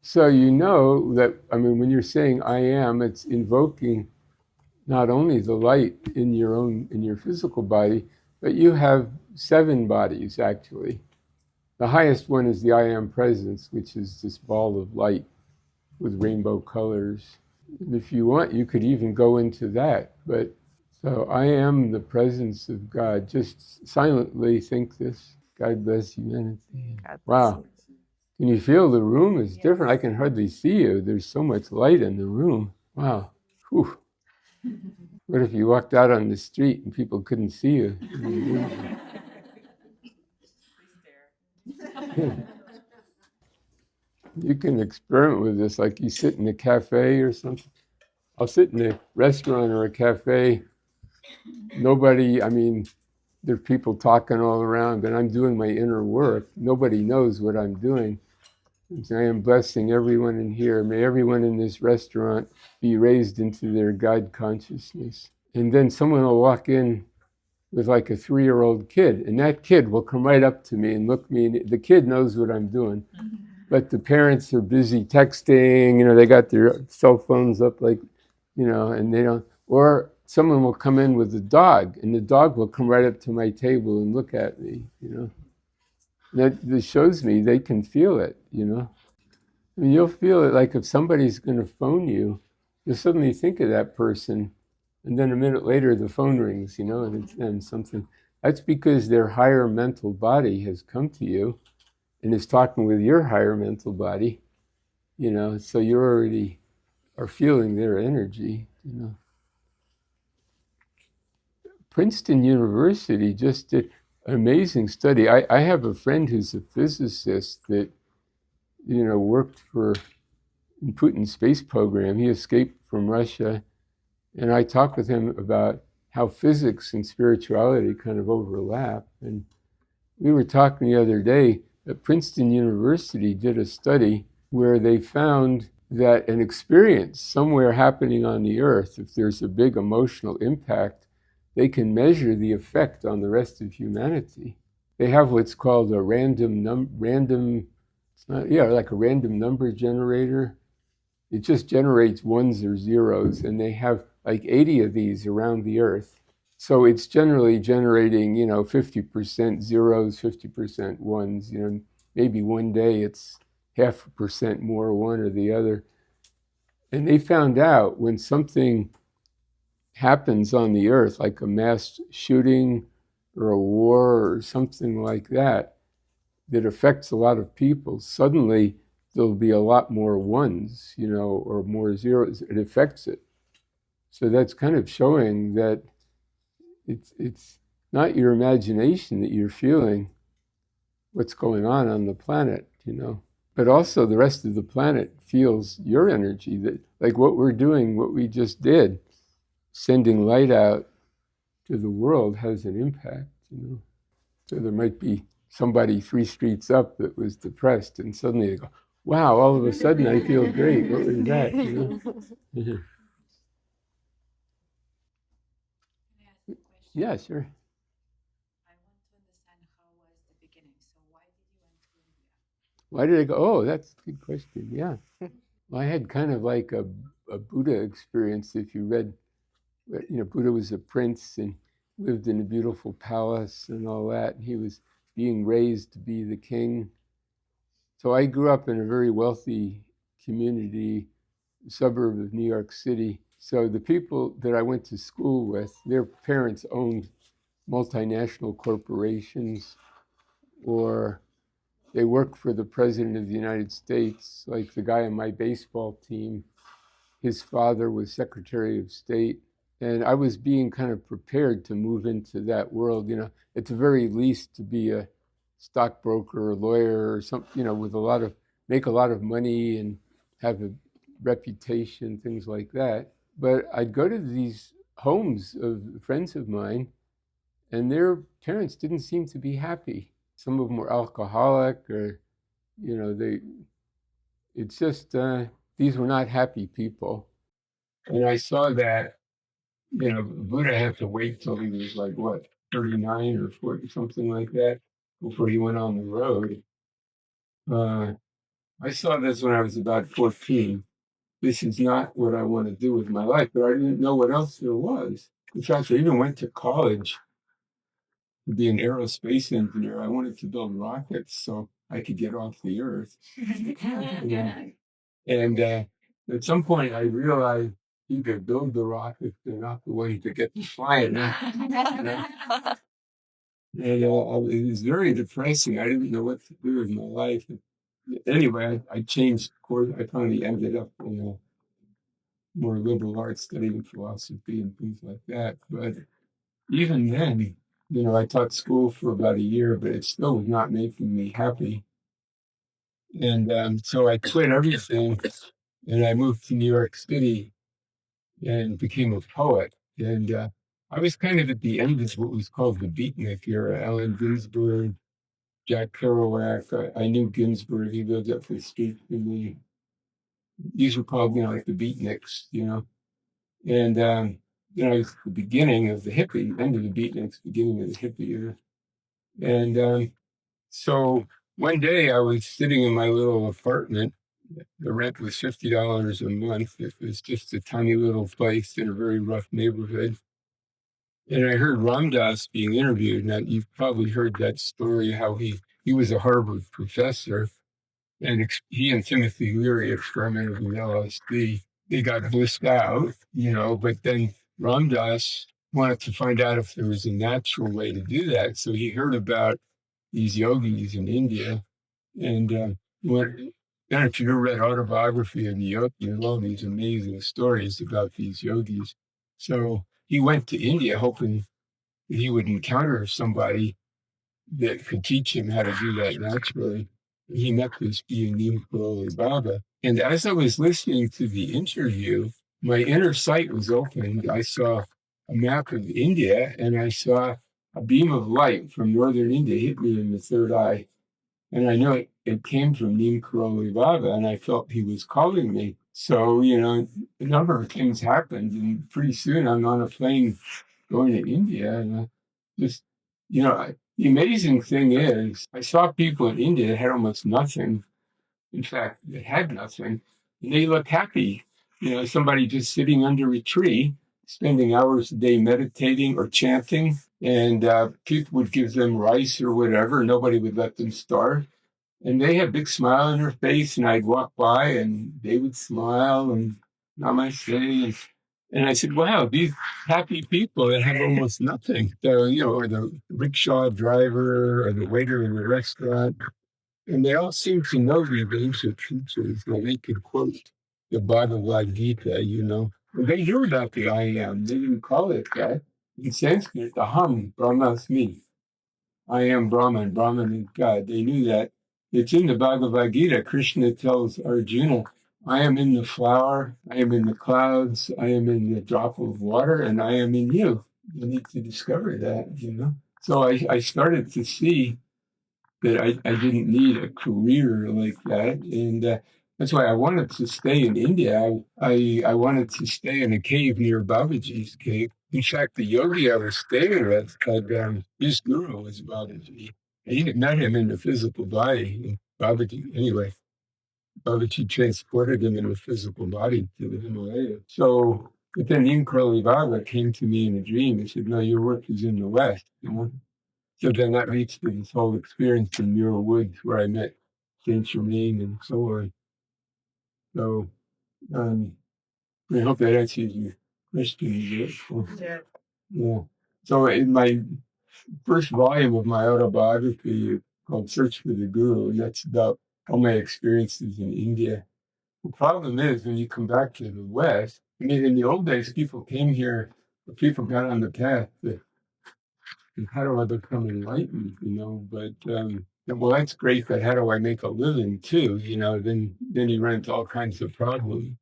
So you know that, I mean, when you're saying I am, it's invoking not only the light in your physical body, but you have 7 bodies actually. The highest one is the I am presence, which is this ball of light with rainbow colors. And if you want, you could even go into that. But so I am the presence of God. Just silently think this. God bless humanity. God bless Wow. Can you feel the room is different? I can hardly see you. There's so much light in the room. Wow. Whew. What if you walked out on the street and people couldn't see you? You can experiment with this, like you sit in a cafe or something. I'll sit in a restaurant or a cafe. Nobody, I mean, there's people talking all around, but I'm doing my inner work. Nobody knows what I'm doing. I am blessing everyone in here. May everyone in this restaurant be raised into their God consciousness. And then someone will walk in with like a 3-year-old kid, and that kid will come right up to me and look me in. The kid knows what I'm doing, but the parents are busy texting. You know, they got their cell phones up, like, you know, and they don't. Or someone will come in with a dog, and the dog will come right up to my table and look at me. You know, that shows me they can feel it. You know. I mean, you'll feel it like if somebody's going to phone you, you'll suddenly think of that person, and then a minute later the phone rings, you know, and it's them something. That's because their higher mental body has come to you and is talking with your higher mental body, you know, so you already are feeling their energy, you know. Princeton University just did an amazing study. I have a friend who's a physicist that, you know, worked for Putin's space program. He escaped from Russia, and I talked with him about how physics and spirituality kind of overlap. And we were talking the other day that Princeton University did a study where they found that an experience somewhere happening on the earth, if there's a big emotional impact, they can measure the effect on the rest of humanity. They have what's called a like a random number generator. It just generates ones or zeros, and they have like 80 of these around the earth. So it's generally generating, you know, 50% zeros, 50% ones. You know, maybe one day it's 0.5% more one or the other. And they found out when something happens on the earth, like a mass shooting or a war or something like that, that affects a lot of people, suddenly there'll be a lot more ones, you know, or more zeros. It affects it. So that's kind of showing that it's not your imagination that you're feeling what's going on the planet, you know. But also the rest of the planet feels your energy, that like what we're doing, what we just did, sending light out to the world has an impact, you know. So there might be somebody 3 streets up that was depressed, and suddenly they go, wow, all of a sudden I feel great. What was that? You know? Can I ask a question? Yeah, sure. I want to understand how was the beginning. So why did you went to India? Why did I go? Oh, that's a good question. Yeah. Well, I had kind of like a Buddha experience. If you read, you know, Buddha was a prince and lived in a beautiful palace and all that. And he was being raised to be the king. So I grew up in a very wealthy community, suburb of New York City. So the people that I went to school with, their parents owned multinational corporations, or they worked for the President of the United States. Like the guy on my baseball team, his father was Secretary of State. And I was being kind of prepared to move into that world, you know, at the very least to be a stockbroker or lawyer or something, you know, with make a lot of money and have a reputation, things like that. But I'd go to these homes of friends of mine, and their parents didn't seem to be happy. Some of them were alcoholic, or they. It's just these were not happy people. And I saw that, Buddha had to wait till he was like, what, 39 or 40, something like that, before he went on the road. I saw this when I was about 14. This is not what I want to do with my life, but I didn't know what else there was. In fact, I even went to college to be an aerospace engineer. I wanted to build rockets so I could get off the earth. And at some point, I realized you could build the rockets, they're not the way to get to flying. And it was very depressing. I didn't know what to do with my life. Anyway, I changed course. I finally ended up in a more liberal arts, studying philosophy and things like that. But even then, I taught school for about a year, but it still was not making me happy. And so I quit everything and I moved to New York City and became a poet. And I was kind of at the end of what was called the beatnik era. Allen Ginsberg, Jack Kerouac. I knew Ginsberg. He lived up the street from me. These were called, like the beatniks. And, it was the beginning of the hippie, end of the beatniks, beginning of the hippie era. And so one day I was sitting in my little apartment. The rent was $50 a month. It was just a tiny little place in a very rough neighborhood. And I heard Ram Dass being interviewed. Now, you've probably heard that story, how he was a Harvard professor, and he and Timothy Leary experimented with LSD. They got blissed out, but then Ram Dass wanted to find out if there was a natural way to do that. So he heard about these yogis in India, and then if you ever read Autobiography of the Yogi, you know these amazing stories about these yogis. So he went to India hoping that he would encounter somebody that could teach him how to do that naturally. He met this being named Baba. And as I was listening to the interview, my inner sight was opened. I saw a map of India and I saw a beam of light from northern India hit me in the third eye. And I know it came from Neem Karoli Baba, and I felt he was calling me. So, a number of things happened, and pretty soon I'm on a plane going to India. And just, the amazing thing is, I saw people in India that had almost nothing. In fact, they had nothing, and they looked happy. Somebody just sitting under a tree, spending hours a day meditating or chanting, and people would give them rice or whatever. Nobody would let them starve. And they had a big smile on their face, and I'd walk by, and they would smile and namaste. And I said, wow, these happy people that have almost nothing. Or the rickshaw driver or the waiter in the restaurant. And they all seem to know the ancient teachers. They could quote the Bhagavad Gita. But they knew about the I am. They didn't call it that. In Sanskrit, Aham, Brahmasmi. I am Brahman. Brahman is God. They knew that. It's in the Bhagavad Gita. Krishna tells Arjuna, I am in the flower, I am in the clouds, I am in the drop of water, and I am in you. You need to discover that. So I started to see that I didn't need a career like that. And that's why I wanted to stay in India. I wanted to stay in a cave near Babaji's cave. In fact, the yogi I was staying with, his guru was Babaji. He had met him in the physical body. Babaji, anyway, Babaji transported him in the physical body to the Himalayas. So, but then Inkrali Baba came to me in a dream and said, no, your work is in the West. So then that leads to this whole experience in Muir Woods where I met Saint Germain and so on. So I hope that answers your question. Yeah. Yeah. So in my first volume of my autobiography called Search for the Guru, and that's about all my experiences in India. The problem is when you come back to the West, in the old days, people came here, people got on the path that how do I become enlightened, But Well, that's great, but how do I make a living too? Then you run into all kinds of problems.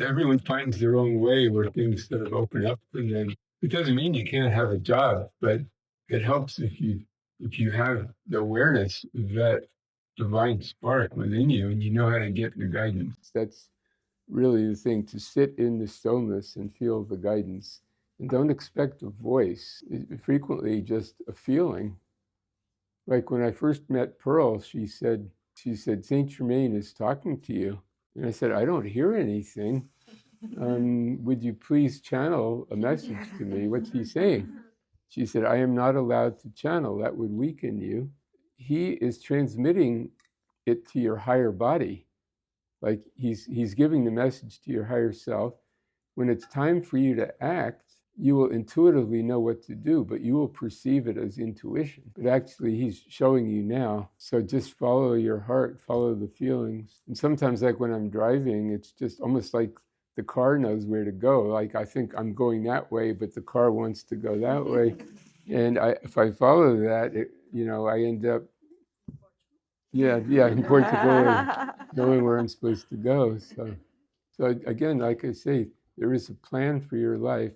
Everyone finds their own way where things sort of open up, and then it doesn't mean you can't have a job, but it helps if you have the awareness of that divine spark within you, and you know how to get the guidance. That's really the thing, to sit in the stillness and feel the guidance. And don't expect a voice. Frequently just a feeling. Like when I first met Pearl, she said, Saint Germain is talking to you. And I said, I don't hear anything. Would you please channel a message to me? What's he saying? She said, I am not allowed to channel. That would weaken you. He is transmitting it to your higher body. Like he's giving the message to your higher self. When it's time for you to act, you will intuitively know what to do, but you will perceive it as intuition. But actually, he's showing you now. So just follow your heart, follow the feelings. And sometimes, like when I'm driving, it's just almost like the car knows where to go. Like I think I'm going that way, but the car wants to go that way. And if I follow that, I end up, in Portugal, knowing where I'm supposed to go. So again, like I say, there is a plan for your life.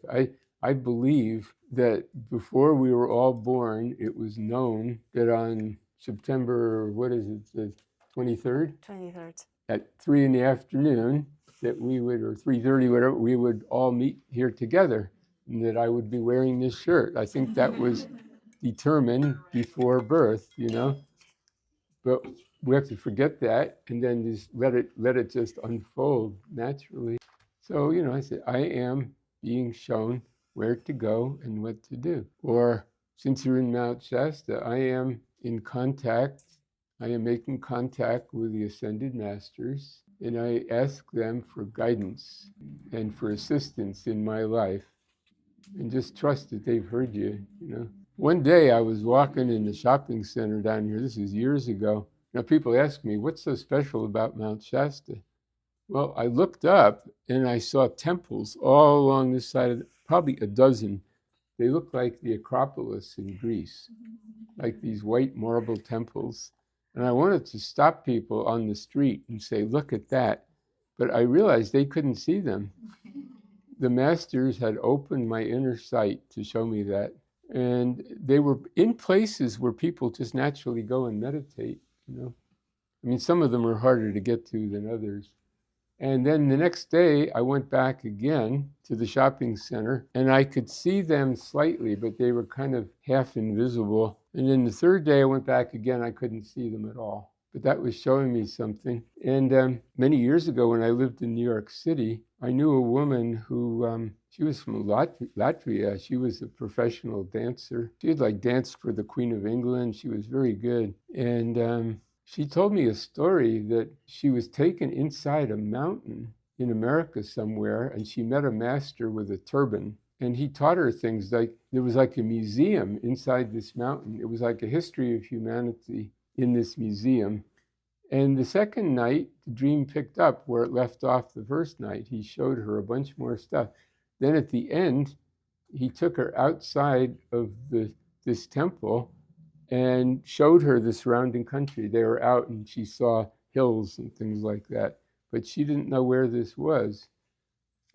I believe that before we were all born, it was known that on September, what is it, the 23rd? 23rd. At 3 in the afternoon, that we would, or 3:30, whatever, we would all meet here together, and that I would be wearing this shirt. I think that was determined before birth, But we have to forget that and then just let it just unfold naturally. So, I said, I am being shown where to go and what to do. Or since you're in Mount Shasta, I am making contact with the Ascended Masters, and I ask them for guidance and for assistance in my life. And just trust that they've heard you. One day I was walking in the shopping center down here, this was years ago. Now people ask me, what's so special about Mount Shasta? Well, I looked up and I saw temples all along this side, probably a dozen. They looked like the Acropolis in Greece, like these white marble temples. And I wanted to stop people on the street and say, look at that. But I realized they couldn't see them. The masters had opened my inner sight to show me that. And they were in places where people just naturally go and meditate, I mean, some of them are harder to get to than others. And then the next day, I went back again to the shopping center, and I could see them slightly, but they were kind of half invisible. And then the third day, I went back again, I couldn't see them at all. But that was showing me something. And many years ago, when I lived in New York City, I knew a woman who, she was from Latvia. She was a professional dancer. She had danced for the Queen of England. She was very good. And she told me a story that she was taken inside a mountain in America somewhere, and she met a master with a turban. And he taught her things there was a museum inside this mountain. It was like a history of humanity in this museum. And the second night, the dream picked up where it left off the first night. He showed her a bunch more stuff. Then at the end, he took her outside of this temple and showed her the surrounding country. They were out and she saw hills and things like that, but she didn't know where this was.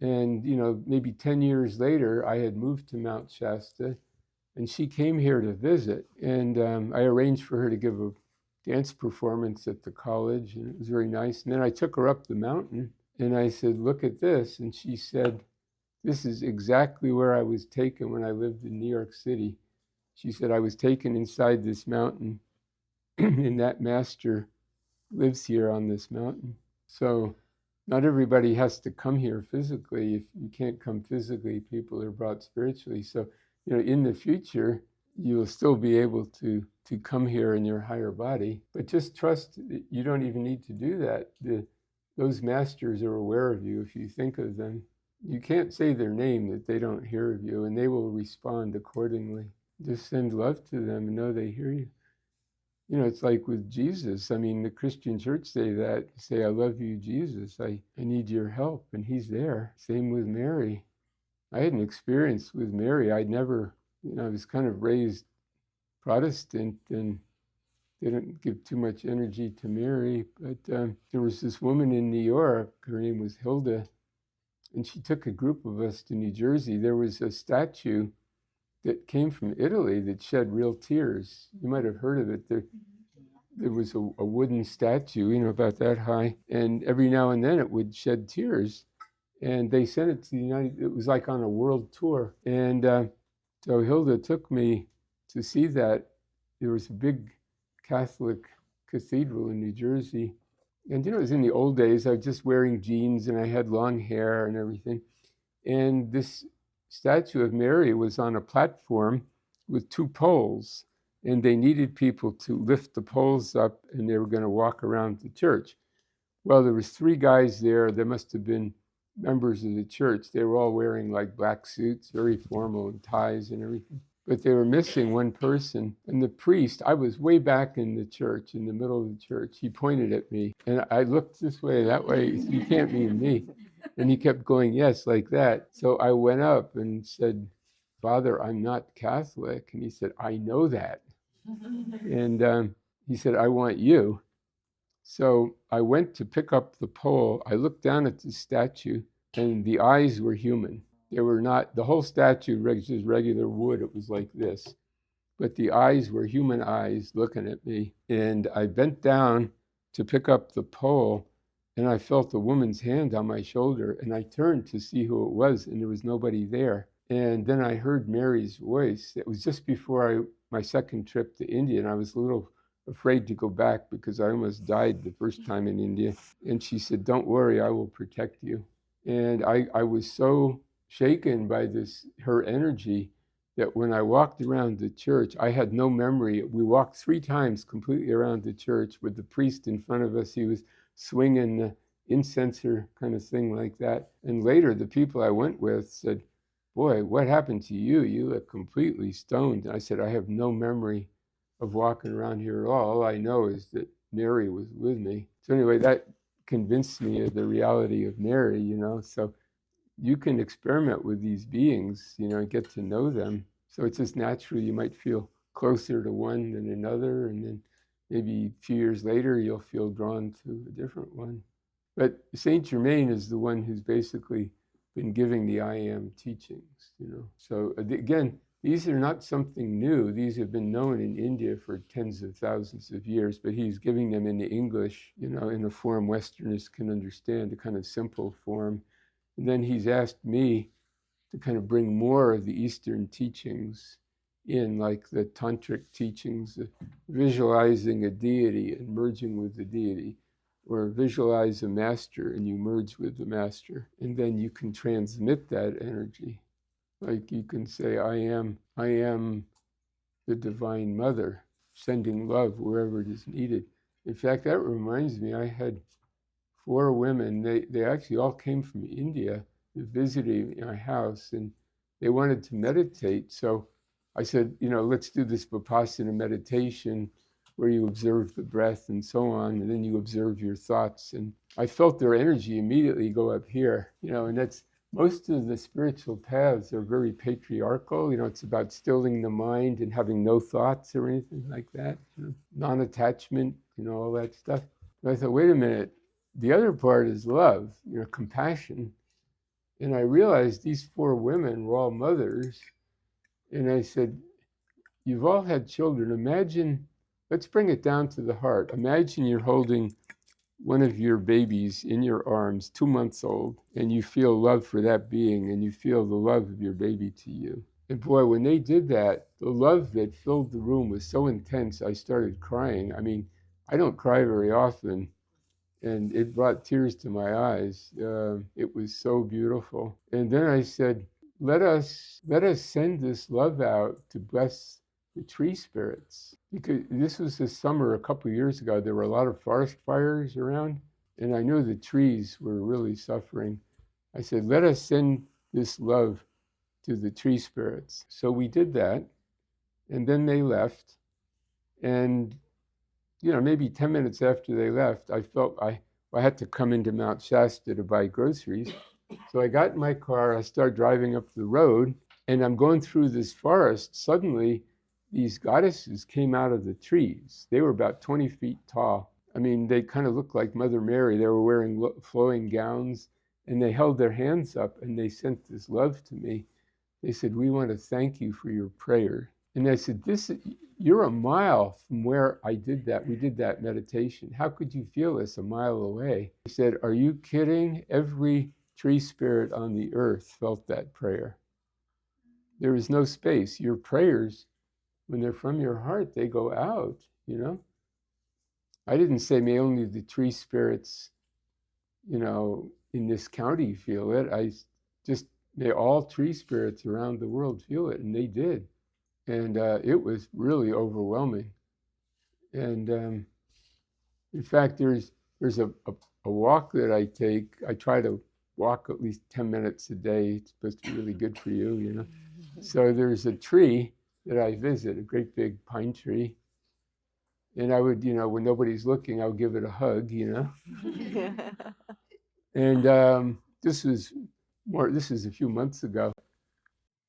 And, maybe 10 years later, I had moved to Mount Shasta, and she came here to visit. And I arranged for her to give a dance performance at the college, and it was very nice. And then I took her up the mountain, and I said, look at this. And she said, this is exactly where I was taken when I lived in New York City. She said, I was taken inside this mountain, and that master lives here on this mountain. So not everybody has to come here physically. If you can't come physically, people are brought spiritually. So, in the future, you'll still be able to come here in your higher body. But just trust that you don't even need to do that. Those masters are aware of you if you think of them. You can't say their name that they don't hear of you, and they will respond accordingly. Just send love to them and know they hear you. It's like with Jesus. I mean, the Christian church say, I love you, Jesus. I need your help. And he's there. Same with Mary. I had an experience with Mary. I'd never, I was kind of raised Protestant, and didn't give too much energy to Mary. But there was this woman in New York, her name was Hilda, and she took a group of us to New Jersey. There was a statue that came from Italy that shed real tears. You might have heard of it. There was a wooden statue, about that high, and every now and then it would shed tears. And they sent it to the it was like on a world tour. And so Hilda took me to see that. There was a big Catholic cathedral in New Jersey. And it was in the old days, I was just wearing jeans and I had long hair and everything. And this statue of Mary was on a platform with two poles. And they needed people to lift the poles up, and they were going to walk around the church. Well, there was 3 guys there. There must have been members of the church. They were all wearing like black suits, very formal, and ties and everything. But they were missing one person. And the priest, I was way back in the church, in the middle of the church. He pointed at me, and I looked this way, that way. You can't mean me. And he kept going, yes, like that. So I went up and said, Father, I'm not Catholic. And he said, I know that. And he said, I want you. So I went to pick up the pole. I looked down at the statue, and the eyes were human. They were not, the whole statue was just regular wood. It was like this. But the eyes were human eyes looking at me. And I bent down to pick up the pole, and I felt a woman's hand on my shoulder. And I turned to see who it was, and there was nobody there. And then I heard Mary's voice. It was just before my second trip to India, and I was a little afraid to go back because I almost died the first time in India. And she said, don't worry, I will protect you. And I was so shaken by her energy, that when I walked around the church, I had no memory. We walked 3 times completely around the church with the priest in front of us. He was swinging the incenser kind of thing like that. And later, the people I went with said, boy, what happened to you? You look completely stoned. And I said, I have no memory of walking around here at all. All I know is that Mary was with me. So anyway, that convinced me of the reality of Mary, So you can experiment with these beings, and get to know them. So it's just natural. You might feel closer to one than another, and then maybe a few years later, you'll feel drawn to a different one. But Saint Germain is the one who's basically been giving the I Am teachings, So again, these are not something new. These have been known in India for tens of thousands of years, but he's giving them in English, in a form Westerners can understand, a kind of simple form. And then he's asked me to kind of bring more of the Eastern teachings in, like the tantric teachings, visualizing a deity and merging with the deity, or visualize a master and you merge with the master. And then you can transmit that energy. Like you can say, I am the Divine Mother, sending love wherever it is needed. In fact, that reminds me, I had 4 women, they actually all came from India, visiting my house, and they wanted to meditate. So I said, let's do this Vipassana meditation where you observe the breath and so on, and then you observe your thoughts. And I felt their energy immediately go up here, and that's, most of the spiritual paths are very patriarchal. It's about stilling the mind and having no thoughts or anything like that, non-attachment, all that stuff. But I thought, wait a minute, the other part is love, compassion. And I realized these 4 women were all mothers. And I said, you've all had children. Imagine, let's bring it down to the heart. Imagine you're holding one of your babies in your arms, 2 months old, and you feel love for that being, and you feel the love of your baby to you. And boy, when they did that, the love that filled the room was so intense, I started crying. I mean, I don't cry very often, and it brought tears to my eyes. It was so beautiful. And then I said, let us send this love out to bless the tree spirits. Because this was this summer, a couple of years ago, there were a lot of forest fires around, and I knew the trees were really suffering. I said, let us send this love to the tree spirits. So we did that, and then they left. And, maybe 10 minutes after they left, I felt I had to come into Mount Shasta to buy groceries. So I got in my car, I started driving up the road, and I'm going through this forest. Suddenly, these goddesses came out of the trees. They were about 20 feet tall. I mean, they kind of looked like Mother Mary. They were wearing flowing gowns, and they held their hands up, and they sent this love to me. They said, "We want to thank you for your prayer." And I said, you're a mile from where I did that. We did that meditation. How could you feel this a mile away? He said, "Are you kidding? Every tree spirit on the earth felt that prayer. There is no space. Your prayers, when they're from your heart, they go out, you know? I didn't say may only the tree spirits, in this county feel it. I just, may all tree spirits around the world feel it, and they did. And it was really overwhelming. And in fact, there's a walk that I take. I try to walk at least 10 minutes a day. It's supposed to be really good for you, you know. So there's a tree that I visit, a great big pine tree. And I would, when nobody's looking, I would give it a hug, And this is a few months ago.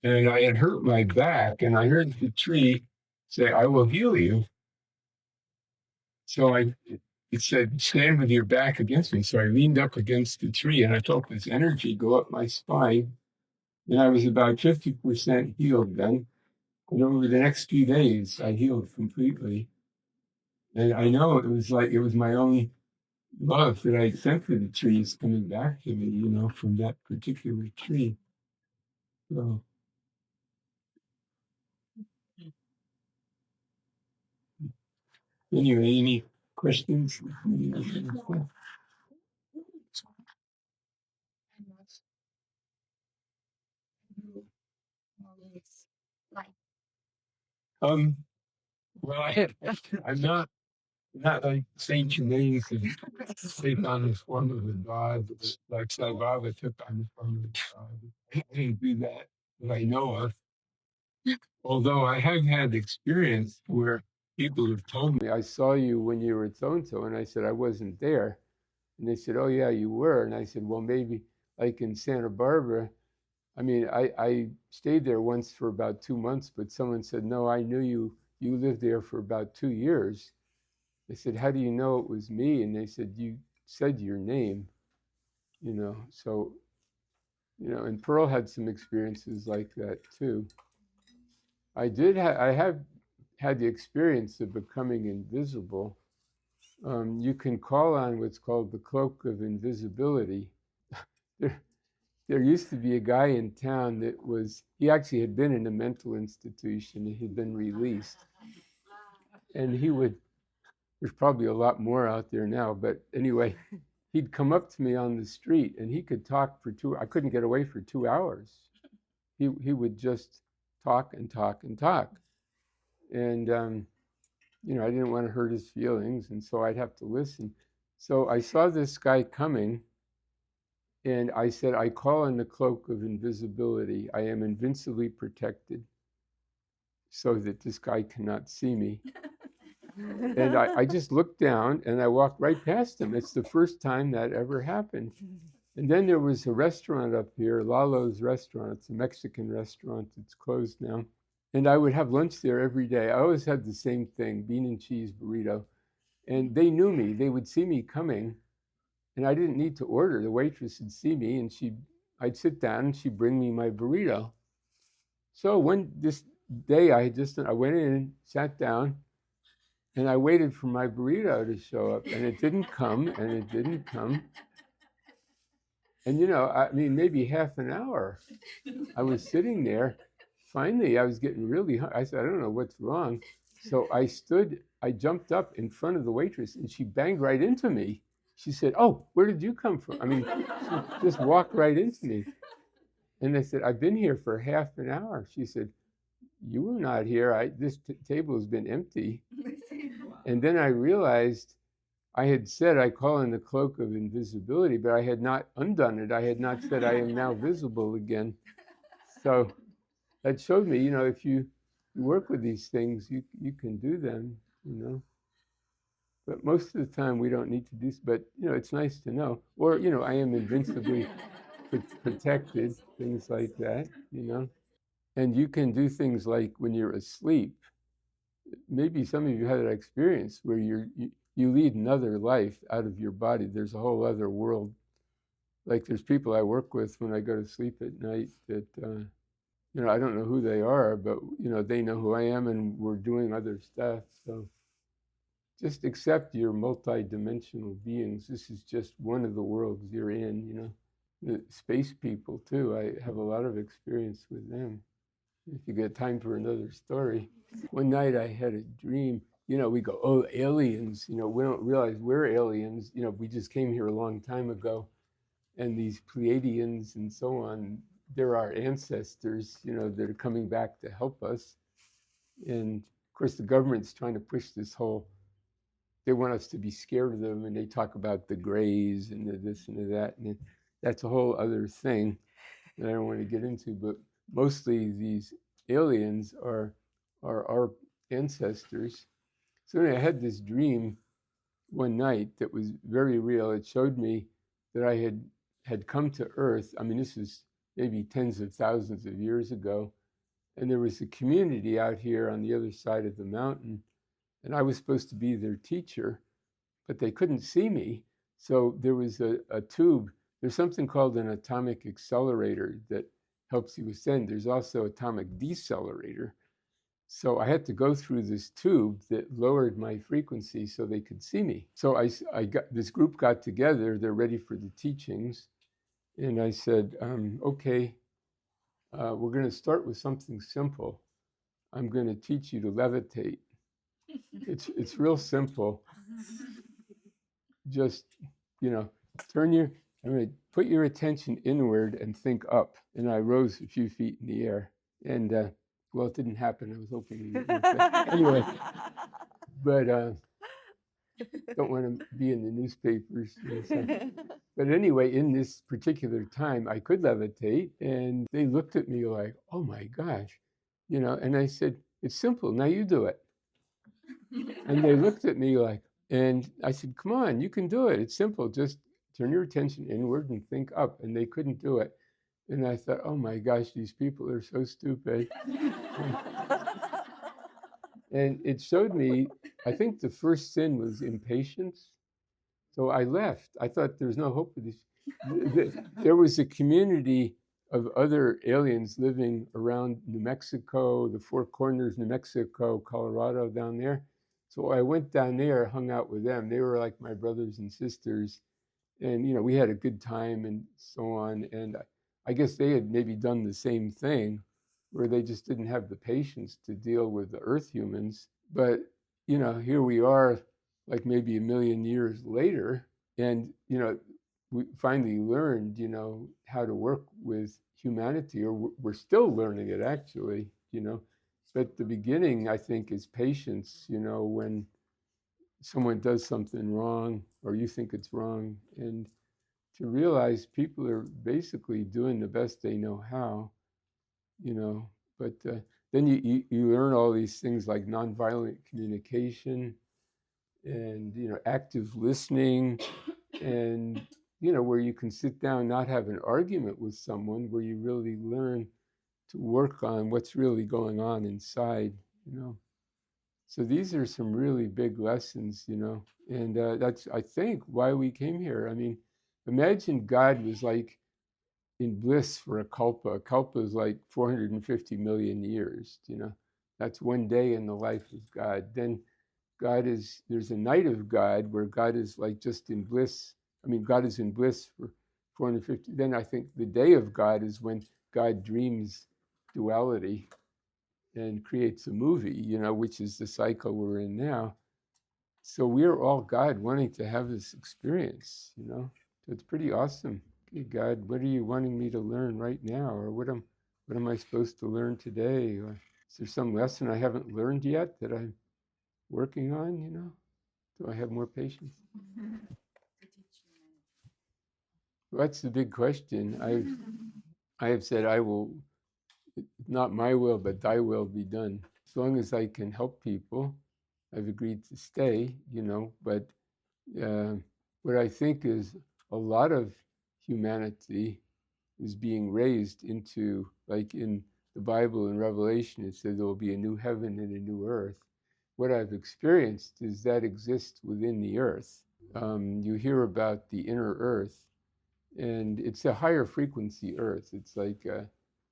And I had hurt my back, and I heard the tree say, "I will heal you." So it said, "Stand with your back against me." So I leaned up against the tree, and I felt this energy go up my spine. And I was about 50% healed then. And over the next few days, I healed completely. And I know it was my only love that I sent to the trees coming back to me, from that particular tree. So anyway, any questions? Well, I'm not like Saint Germain could take on the form of a god, like Sai Baba took on the form of a god. I didn't do that I know of. Although I have had experience where people have told me, "I saw you when you were at so-and-so," and I said, "I wasn't there." And they said, "Oh, yeah, you were." And I said, "Well, maybe like in Santa Barbara." I mean, I stayed there once for about 2 months, but someone said, "No, I knew you. You lived there for about 2 years." I said, "How do you know it was me?" And they said, "You said your name, So, and Pearl had some experiences like that too. I have had the experience of becoming invisible. You can call on what's called the cloak of invisibility. There used to be a guy in town he actually had been in a mental institution. He had been released. And there's probably a lot more out there now, but anyway, he'd come up to me on the street and he could talk I couldn't get away for 2 hours. He would just talk and talk and talk. And, I didn't want to hurt his feelings, and so I'd have to listen. So I saw this guy coming, and I said, "I call on the cloak of invisibility. I am invincibly protected so that this guy cannot see me." And I just looked down, and I walked right past him. It's the first time that ever happened. And then there was a restaurant up here, Lalo's Restaurant. It's a Mexican restaurant. It's closed now. And I would have lunch there every day. I always had the same thing, bean and cheese burrito. And they knew me. They would see me coming, and I didn't need to order. The waitress would see me, and I'd sit down, and she'd bring me my burrito. So this day, I went in, sat down, and I waited for my burrito to show up, and it didn't come, and it didn't come. And maybe half an hour. I was sitting there. Finally, I was getting really hungry. I said, "I don't know what's wrong." So I jumped up in front of the waitress, and she banged right into me. She said, "Oh, where did you come from?" I mean, she just walked right into me. And I said, "I've been here for half an hour." She said, "You were not here. This table has been empty." And then I realized I had said, "I call in the cloak of invisibility," but I had not undone it. I had not said, "I am now visible again." So that showed me, if you work with these things, you can do them, But most of the time we don't need to do, but, it's nice to know. Or, I am invincibly protected, things like that, And you can do things like when you're asleep, maybe some of you had that experience where you lead another life out of your body. There's a whole other world. Like there's people I work with when I go to sleep at night that, I don't know who they are, but, they know who I am and we're doing other stuff. So just accept you're multi-dimensional beings. This is just one of the worlds you're in, The space people, too. I have a lot of experience with them. If you get time for another story. One night I had a dream. We go, oh, aliens. We don't realize we're aliens. We just came here a long time ago. And these Pleiadians and so on, they're our ancestors, that are coming back to help us. And of course, the government's trying to push this whole, they want us to be scared of them. And they talk about the grays and the this and the that. And that's a whole other thing that I don't want to get into. But mostly these aliens are our ancestors. So anyway, I had this dream one night that was very real. It showed me that I had come to Earth. I mean, this is maybe tens of thousands of years ago. And there was a community out here on the other side of the mountain. And I was supposed to be their teacher, but they couldn't see me. So there was a tube. There's something called an atomic accelerator that helps you ascend. There's also atomic decelerator. So I had to go through this tube that lowered my frequency so they could see me. So I got this group got together. They're ready for the teachings, and I said, "Okay, we're going to start with something simple. I'm going to teach you to levitate. It's real simple. Just turn your. I'm going to put your attention inward and think up." And I rose a few feet in the air, and well, it didn't happen. I was hoping. Anyway, but don't want to be in the newspapers. But anyway, in this particular time, I could levitate, and they looked at me like, "Oh my gosh," And I said, "It's simple. Now you do it." And they looked at me like, and I said, "Come on, you can do it. It's simple. Just turn your attention inward and think up." And they couldn't do it. And I thought, "Oh my gosh, these people are so stupid." And it showed me, I think the first sin was impatience. So I left. I thought there's no hope for this. There was a community of other aliens living around New Mexico, the Four Corners, New Mexico, Colorado, down there. So I went down there, hung out with them. They were like my brothers and sisters. And, we had a good time and so on. And I guess they had maybe done the same thing where they just didn't have the patience to deal with the Earth humans. But, here we are like maybe a million years later. And, we finally learned, how to work with humanity, or we're still learning it actually, But the beginning, I think, is patience, when someone does something wrong or you think it's wrong, and to realize people are basically doing the best they know how, but then you learn all these things like nonviolent communication and, active listening, and, where you can sit down, not have an argument with someone, where you really learn to work on what's really going on inside, So these are some really big lessons, and that's, I think, why we came here. I mean, imagine God was like in bliss for a kalpa. A kalpa is like 450 million years, That's one day in the life of God. Then there's a night of God where God is like just in bliss. I mean, God is in bliss for 450. Then I think the day of God is when God dreams duality and creates a movie, which is the cycle we're in now. So we're all God wanting to have this experience, So it's pretty awesome. Okay, God, what are you wanting me to learn right now? Or what am I supposed to learn today? Or is there some lesson I haven't learned yet that I'm working on, Do I have more patience? Well, that's the big question. I have said, I will, not my will, but thy will be done. As long as I can help people, I've agreed to stay, but what I think is a lot of humanity is being raised into, like in the Bible in Revelation, it says there will be a new heaven and a new earth. what I've experienced is that exists within the earth. You hear about the inner earth, and it's a higher frequency earth. It's like a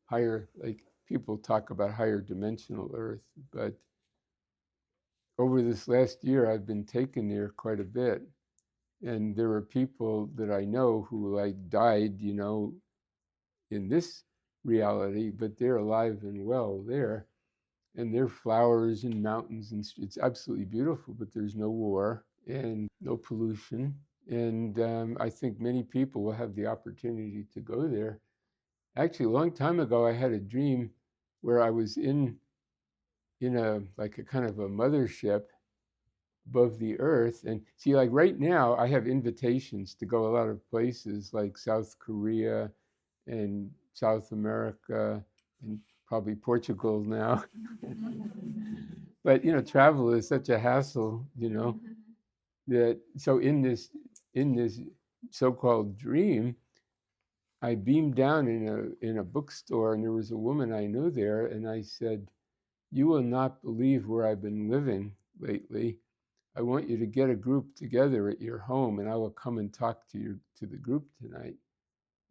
higher, like people talk about higher dimensional earth. But over this last year, I've been taken there quite a bit. And there are people that I know who like died, you know, in this reality, but they're alive and well there. And there are flowers and mountains, and it's absolutely beautiful, but there's no war and no pollution. And I think many people will have the opportunity to go there. Actually, a long time ago, I had a dream where I was in a like a kind of a mothership above the earth. And see, like right now, I have invitations to go a lot of places like South Korea and South America and probably Portugal now. But you know, travel is such a hassle, you know, that so in this so-called dream, I beamed down in a bookstore, and there was a woman I knew there, and I said, "You will not believe where I've been living lately. I want you to get a group together at your home, and I will come and talk to the group tonight."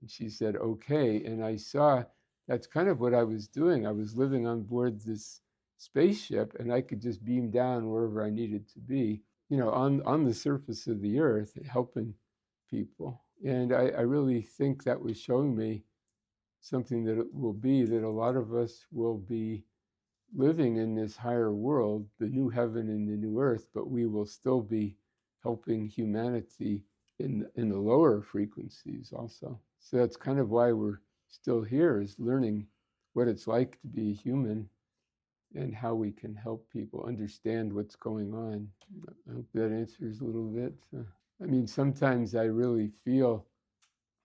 And she said, "Okay." And I saw that's kind of what I was doing. I was living on board this spaceship, and I could just beam down wherever I needed to be, you know, on the surface of the earth, helping people. And I really think that was showing me something that it will be that a lot of us will be living in this higher world, the new heaven and the new earth, but we will still be helping humanity in the lower frequencies also. So that's kind of why we're still here, is learning what it's like to be a human and how we can help people understand what's going on. I hope that answers a little bit. I mean, sometimes I really feel,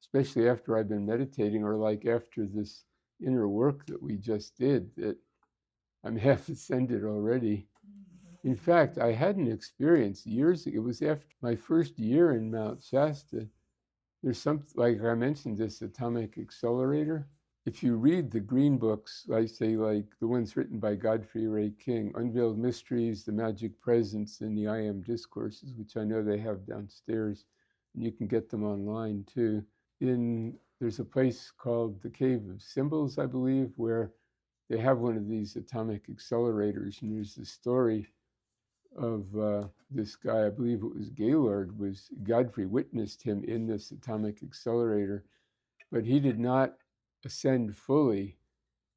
especially after I've been meditating or like after this inner work that we just did, that I'm half ascended already. In fact, I had an experience years ago. It was after my first year in Mount Shasta. There's something, like I mentioned, this atomic accelerator. If you read the green books, I say like the ones written by Godfrey Ray King, Unveiled Mysteries, The Magic Presence, and the I Am Discourses, which I know they have downstairs, and you can get them online too. There's a place called the Cave of Symbols, I believe, where they have one of these atomic accelerators, and there's the story of this guy, I believe it was Gaylord, was Godfrey witnessed him in this atomic accelerator, but he did not ascend fully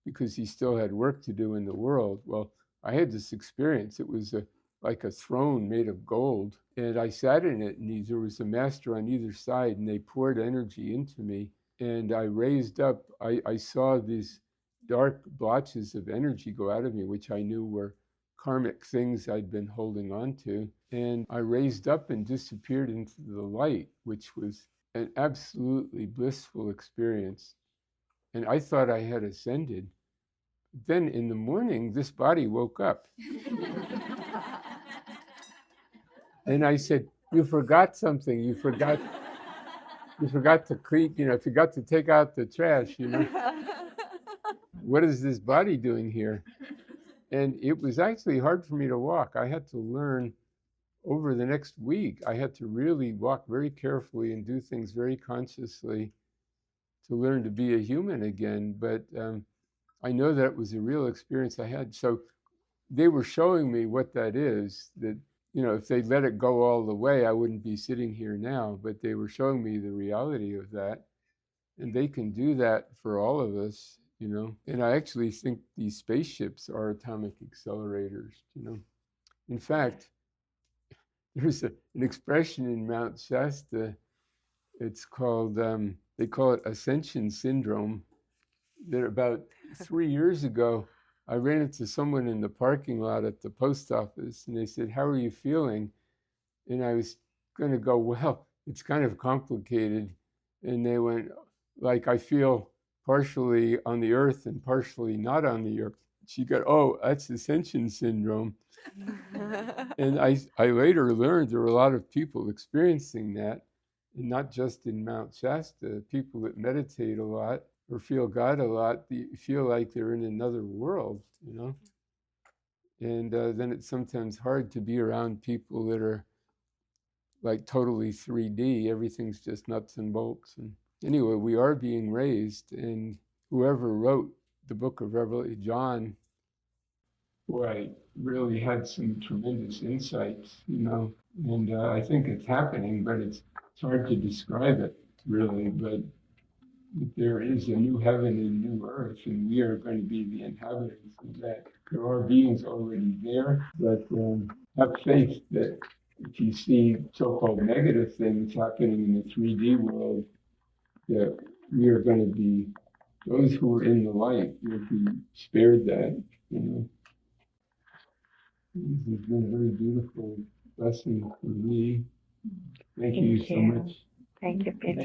because he still had work to do in the world. Well, I had this experience. It was like a throne made of gold, and I sat in it, and there was a master on either side, and they poured energy into me, and I raised up. I saw these dark blotches of energy go out of me, which I knew were karmic things I'd been holding on to. And I raised up and disappeared into the light, which was an absolutely blissful experience. And I thought I had ascended. Then in the morning, this body woke up. And I said, "You forgot something. You forgot to clean, you know, forgot to take out the trash, you know. What is this body doing here?" And it was actually hard for me to walk. I had to learn over the next week. I had to really walk very carefully and do things very consciously to learn to be a human again. But I know that was a real experience I had. So they were showing me what that is, that, you know, if they let it go all the way, I wouldn't be sitting here now. But they were showing me the reality of that. And they can do that for all of us, you know. And I actually think these spaceships are atomic accelerators, you know. In fact, there's an expression in Mount Shasta. It's called, they call it ascension syndrome. That about 3 years ago, I ran into someone in the parking lot at the post office, and they said, "How are you feeling?" And I was going to go, "Well, it's kind of complicated." And they went, like, "I feel partially on the earth and partially not on the earth." She got, "Oh, that's ascension syndrome." And I later learned there were a lot of people experiencing that, and not just in Mount Shasta. People that meditate a lot or feel God a lot, they feel like they're in another world, you know. And then it's sometimes hard to be around people that are like totally 3D. Everything's just nuts and bolts. And anyway, we are being raised. And whoever wrote the book of Revelation, John, boy, really had some tremendous insights, and I think it's happening, but it's hard to describe it really. But there is a new heaven and new earth, and we are going to be the inhabitants of that. There are beings already there, but have faith that if you see so-called negative things happening in the 3D world, that we are going to be, those who are in the light will be spared that. This has been a very beautiful lesson for me. Thank you so much. Thank you, Peter.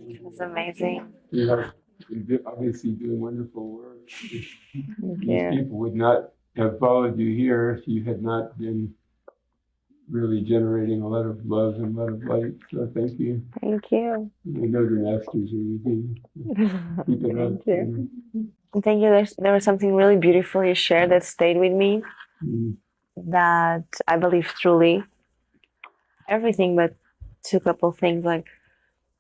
It was amazing. You are obviously doing wonderful work. Thank These you. people would not have followed you here if you had not been really generating a lot of love and a lot of light. So thank you. Thank you. I know the masters are with you. Keep it up. Thank you. And thank you. There was something really beautiful you shared that stayed with me, that I believe truly everything, but two couple things like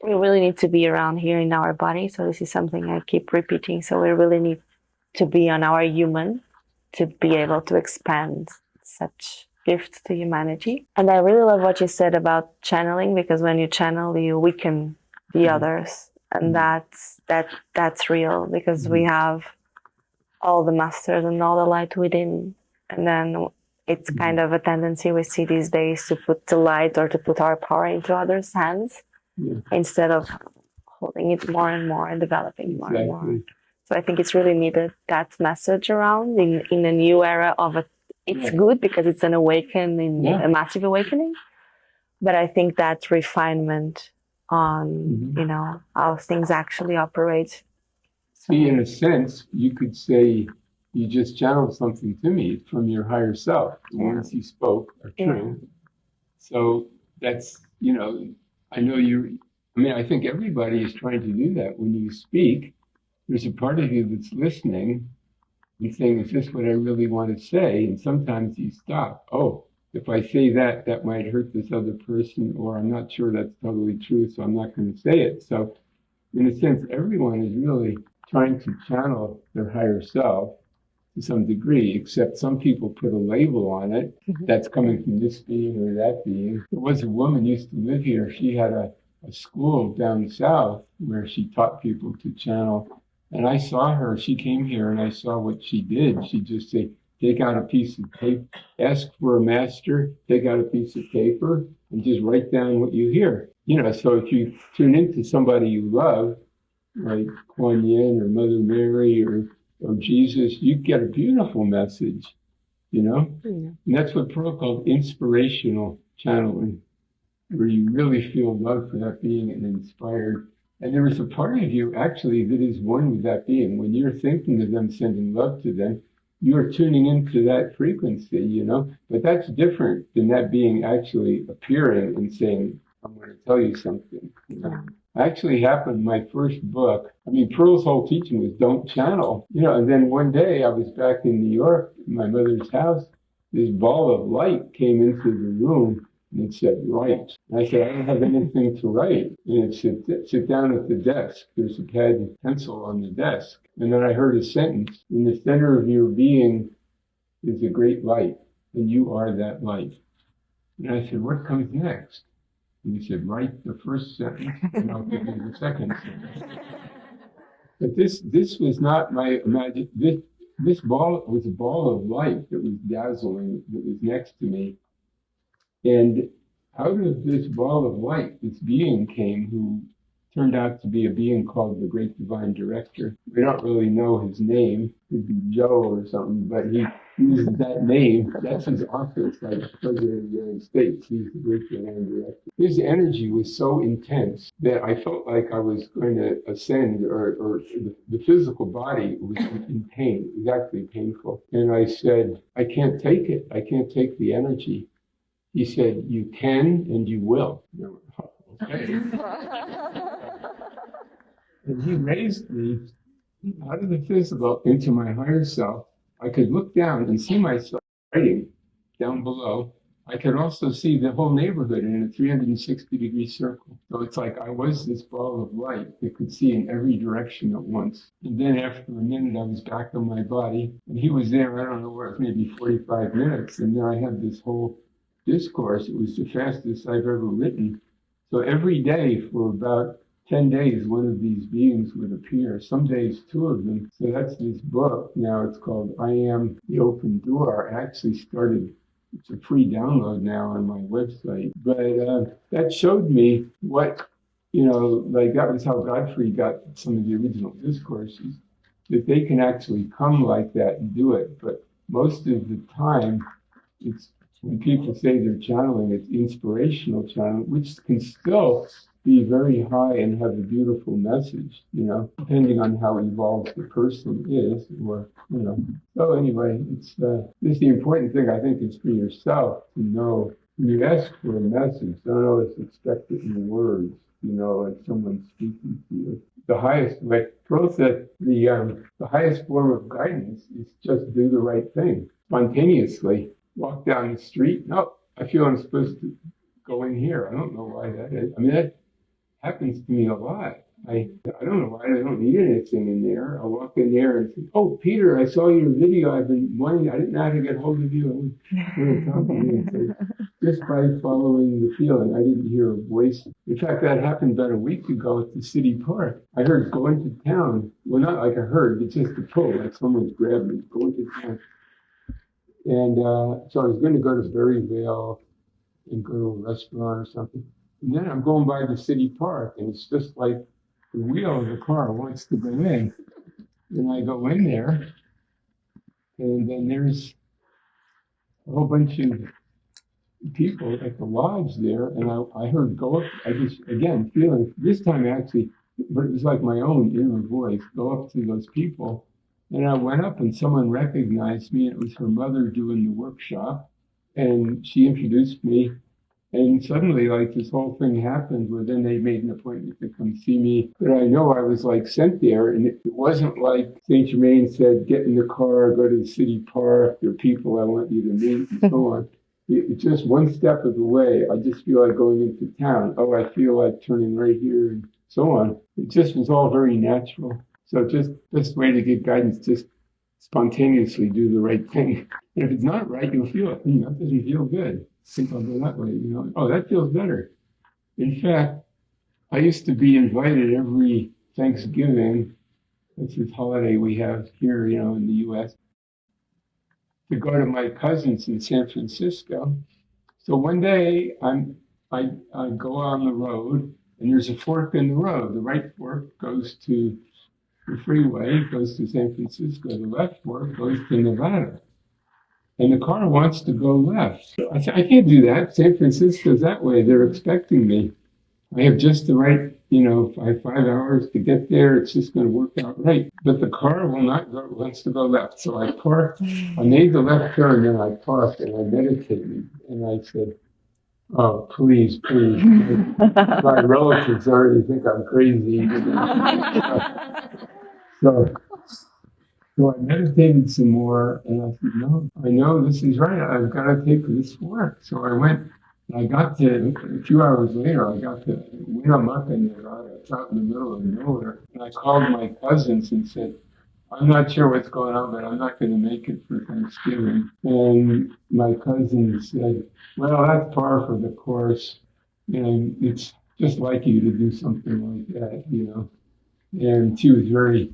we really need to be around here in our body. So this is something I keep repeating. So we really need to be on our human to be able to expand such gifts to humanity. And I really love what you said about channeling, because when you channel, you weaken the others. And that's real, because we have all the masters and all the light within. And then it's kind of a tendency we see these days to put the light or to put our power into others' hands instead of holding it more and more and developing more and more. So I think it's really needed, that message around in a new era of it. It's good because it's an awakening, a massive awakening. But I think that refinement on, how things actually operate. See, in a sense, you could say you just channeled something to me from your higher self. The words you spoke are true. So that's, I know I think everybody is trying to do that. When you speak, there's a part of you that's listening and saying, is this what I really want to say? And sometimes you stop. Oh, if I say that, that might hurt this other person, or I'm not sure that's totally true, so I'm not going to say it. So in a sense, everyone is really trying to channel their higher self to some degree, except some people put a label on it that's coming from this being or that being. There was a woman used to live here. She had a school down south where she taught people to channel. And I saw her, she came here and I saw what she did. She just said, take out a piece of paper, ask for a master, take out a piece of paper and just write down what you hear. So if you tune into somebody you love, like Kuan Yin or Mother Mary or Jesus, you get a beautiful message, And that's what Pearl called inspirational channeling, where you really feel love for that being and inspired. And there is a part of you actually that is one with that being. When you're thinking of them, sending love to them, you're tuning into that frequency, But that's different than that being actually appearing and saying, I'm going to tell you something. Actually happened in my first book. Pearl's whole teaching was don't channel. And then one day I was back in New York, in my mother's house. This ball of light came into the room and it said, write. And I said, I don't have anything to write. And it said, sit down at the desk. There's a pad and pencil on the desk. And then I heard a sentence, in the center of your being is a great light, and you are that light. And I said, what comes next? And he said, write the first sentence, and I'll give you the second sentence. But this was not my imagine. This ball was a ball of light that was dazzling, that was next to me. And out of this ball of light, this being came who turned out to be a being called the Great Divine Director. We don't really know his name. It could be Joe or something, but he uses that name. That's his office, like President of the United States. He's the Great Divine Director. His energy was so intense that I felt like I was going to ascend, or the physical body was in pain. It was actually painful. And I said, I can't take it. I can't take the energy. He said, you can and you will. Okay. And he raised me out of the physical into my higher self. I could look down and see myself writing down below. I could also see the whole neighborhood in a 360-degree circle. So it's like I was this ball of light that could see in every direction at once. And then after a minute, I was back on my body, and he was there, I don't know where, maybe 45 minutes. And then I had this whole discourse. It was the fastest I've ever written. So every day for about 10 days, one of these beings would appear, some days two of them. So that's this book. Now it's called I Am the Open Door. I actually started, it's a free download now on my website. But that showed me what, like that was how Godfrey got some of the original discourses, that they can actually come like that and do it. But most of the time, it's when people say they're channeling, it's inspirational channeling, which can still be very high and have a beautiful message, depending on how evolved the person is, or. So anyway, it's this the important thing I think is for yourself to know when you ask for a message, don't always expect it in words, like someone speaking to you. The highest way, Pearl said, the highest form of guidance is just do the right thing spontaneously. Walk down the street. No, I feel I'm supposed to go in here. I don't know why that is. I mean, that happens to me a lot. I don't know why I don't need anything in there. I'll walk in there and say, "Oh, Peter, I saw your video. I've been wanting. I didn't know how to get hold of you. I want to talk to you." And say, just by following the feeling, I didn't hear a voice. In fact, that happened about a week ago at the city park. I heard going to town. Well, not like I heard, but just a pull, like someone's grabbing me, going to town. And so I was going to go to Berryvale and go to a restaurant or something. And then I'm going by the city park, and it's just like the wheel of the car wants to go in. And I go in there, and then there's a whole bunch of people at the lodge there, and I heard go up. I just, again, feeling, this time actually, but it was like my own inner voice, go up to those people. And I went up, and someone recognized me, and it was her mother doing the workshop. And she introduced me. And suddenly, like, this whole thing happened where then they made an appointment to come see me. But I know I was, like, sent there, and it wasn't like Saint Germain said, get in the car, go to the city park, there are people I want you to meet, and so on. It's just one step of the way. I just feel like going into town. Oh, I feel like turning right here, and so on. It just was all very natural. So just best way to get guidance, just spontaneously do the right thing. And if it's not right, you'll feel it. That doesn't feel good. Think I'll go that way. Oh, that feels better. In fact, I used to be invited every Thanksgiving, that's this holiday we have here, in the U.S., to go to my cousins in San Francisco. So one day I go on the road, and there's a fork in the road. The right fork goes to the freeway, goes to San Francisco. The left fork goes to Nevada. And the car wants to go left. I said, I can't do that. San Francisco's that way. They're expecting me. I have just the right, I have 5 hours to get there. It's just going to work out right. But the car will not go, wants to go left. So I parked. I made the left turn, and I parked, and I meditated. And I said, oh, please, please. My relatives already think I'm crazy. So I meditated some more, and I said, no, I know this is right. I've got to take this work. So I went, and I got to, a few hours later, I got to Winnemucca, Nevada. It's out in the middle of nowhere. And I called my cousins and said, I'm not sure what's going on, but I'm not going to make it for Thanksgiving. And my cousin said, well, that's par for the course. And it's just like you to do something like that, And she was very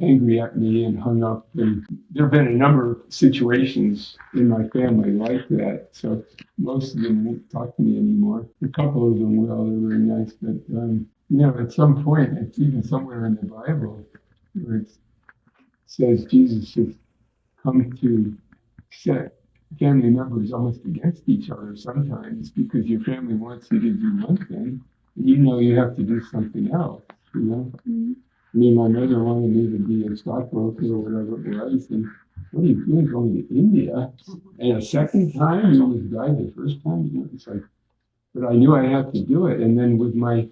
angry at me and hung up. And there have been a number of situations in my family like that. So most of them won't talk to me anymore. A couple of them will. They're very nice. But, at some point, it's even somewhere in the Bible where it says Jesus has come to set family members almost against each other sometimes because your family wants you to do one thing and you have to do something else. I mean, my mother wanted me to be a stockbroker or whatever it was, and what are you doing going to India? And a second time, you almost died the first time. It's like, but I knew I had to do it. And then with my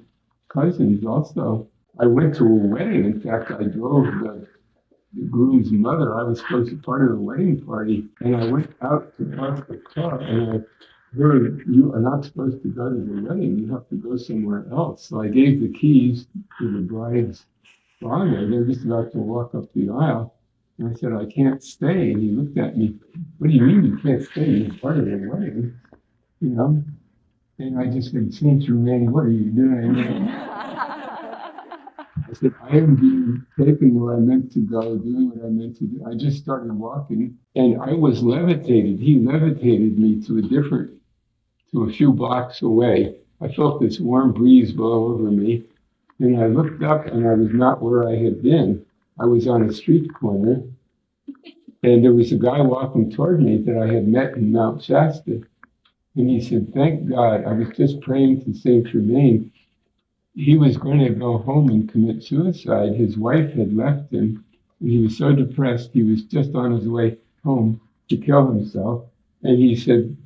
cousins also, I went to a wedding. In fact, I drove the groom's mother. I was supposed to be part of the wedding party, and I went out to park the car, and I heard, you are not supposed to go to the wedding. You have to go somewhere else. So I gave the keys to the bride's father. They're just about to walk up the aisle. And I said, I can't stay. And he looked at me, what do you mean you can't stay? You're part of the wedding, you know? And I just said, Saint Germain, what are you doing? I said, I am being taken where I meant to go, doing what I meant to do. I just started walking, and I was levitated. He levitated me to a few blocks away. I felt this warm breeze blow over me, and I looked up, and I was not where I had been. I was on a street corner, and there was a guy walking toward me that I had met in Mount Shasta. And he said, thank God, I was just praying to Saint Germain. He was going to go home and commit suicide. His wife had left him, and he was so depressed, he was just on his way home to kill himself. And he said,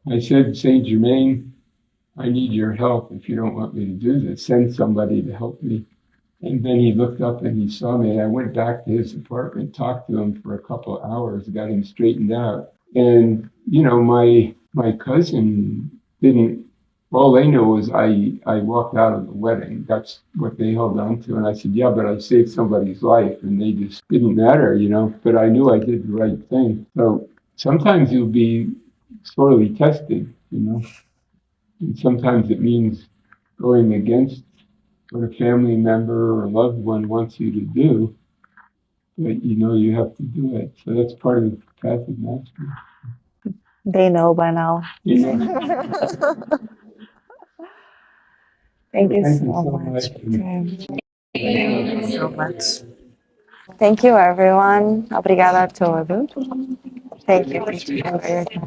I said, Saint Germain, I need your help. If you don't want me to do this, send somebody to help me. And then he looked up and he saw me, and I went back to his apartment, talked to him for a couple of hours, got him straightened out. And, you know, my cousin didn't, all they knew was I walked out of the wedding. That's what they held on to. And I said, yeah, but I saved somebody's life, and they just didn't matter, you know, but I knew I did the right thing. So sometimes you'll be sorely tested, you know, and sometimes it means going against what a family member or a loved one wants you to do, but you know you have to do it. So that's part of the path of mastery. They know by now. You know? Thank you Thank so you so much. much. Thank you so much. Thank you, everyone. Obrigada a todos. Thank you for your time.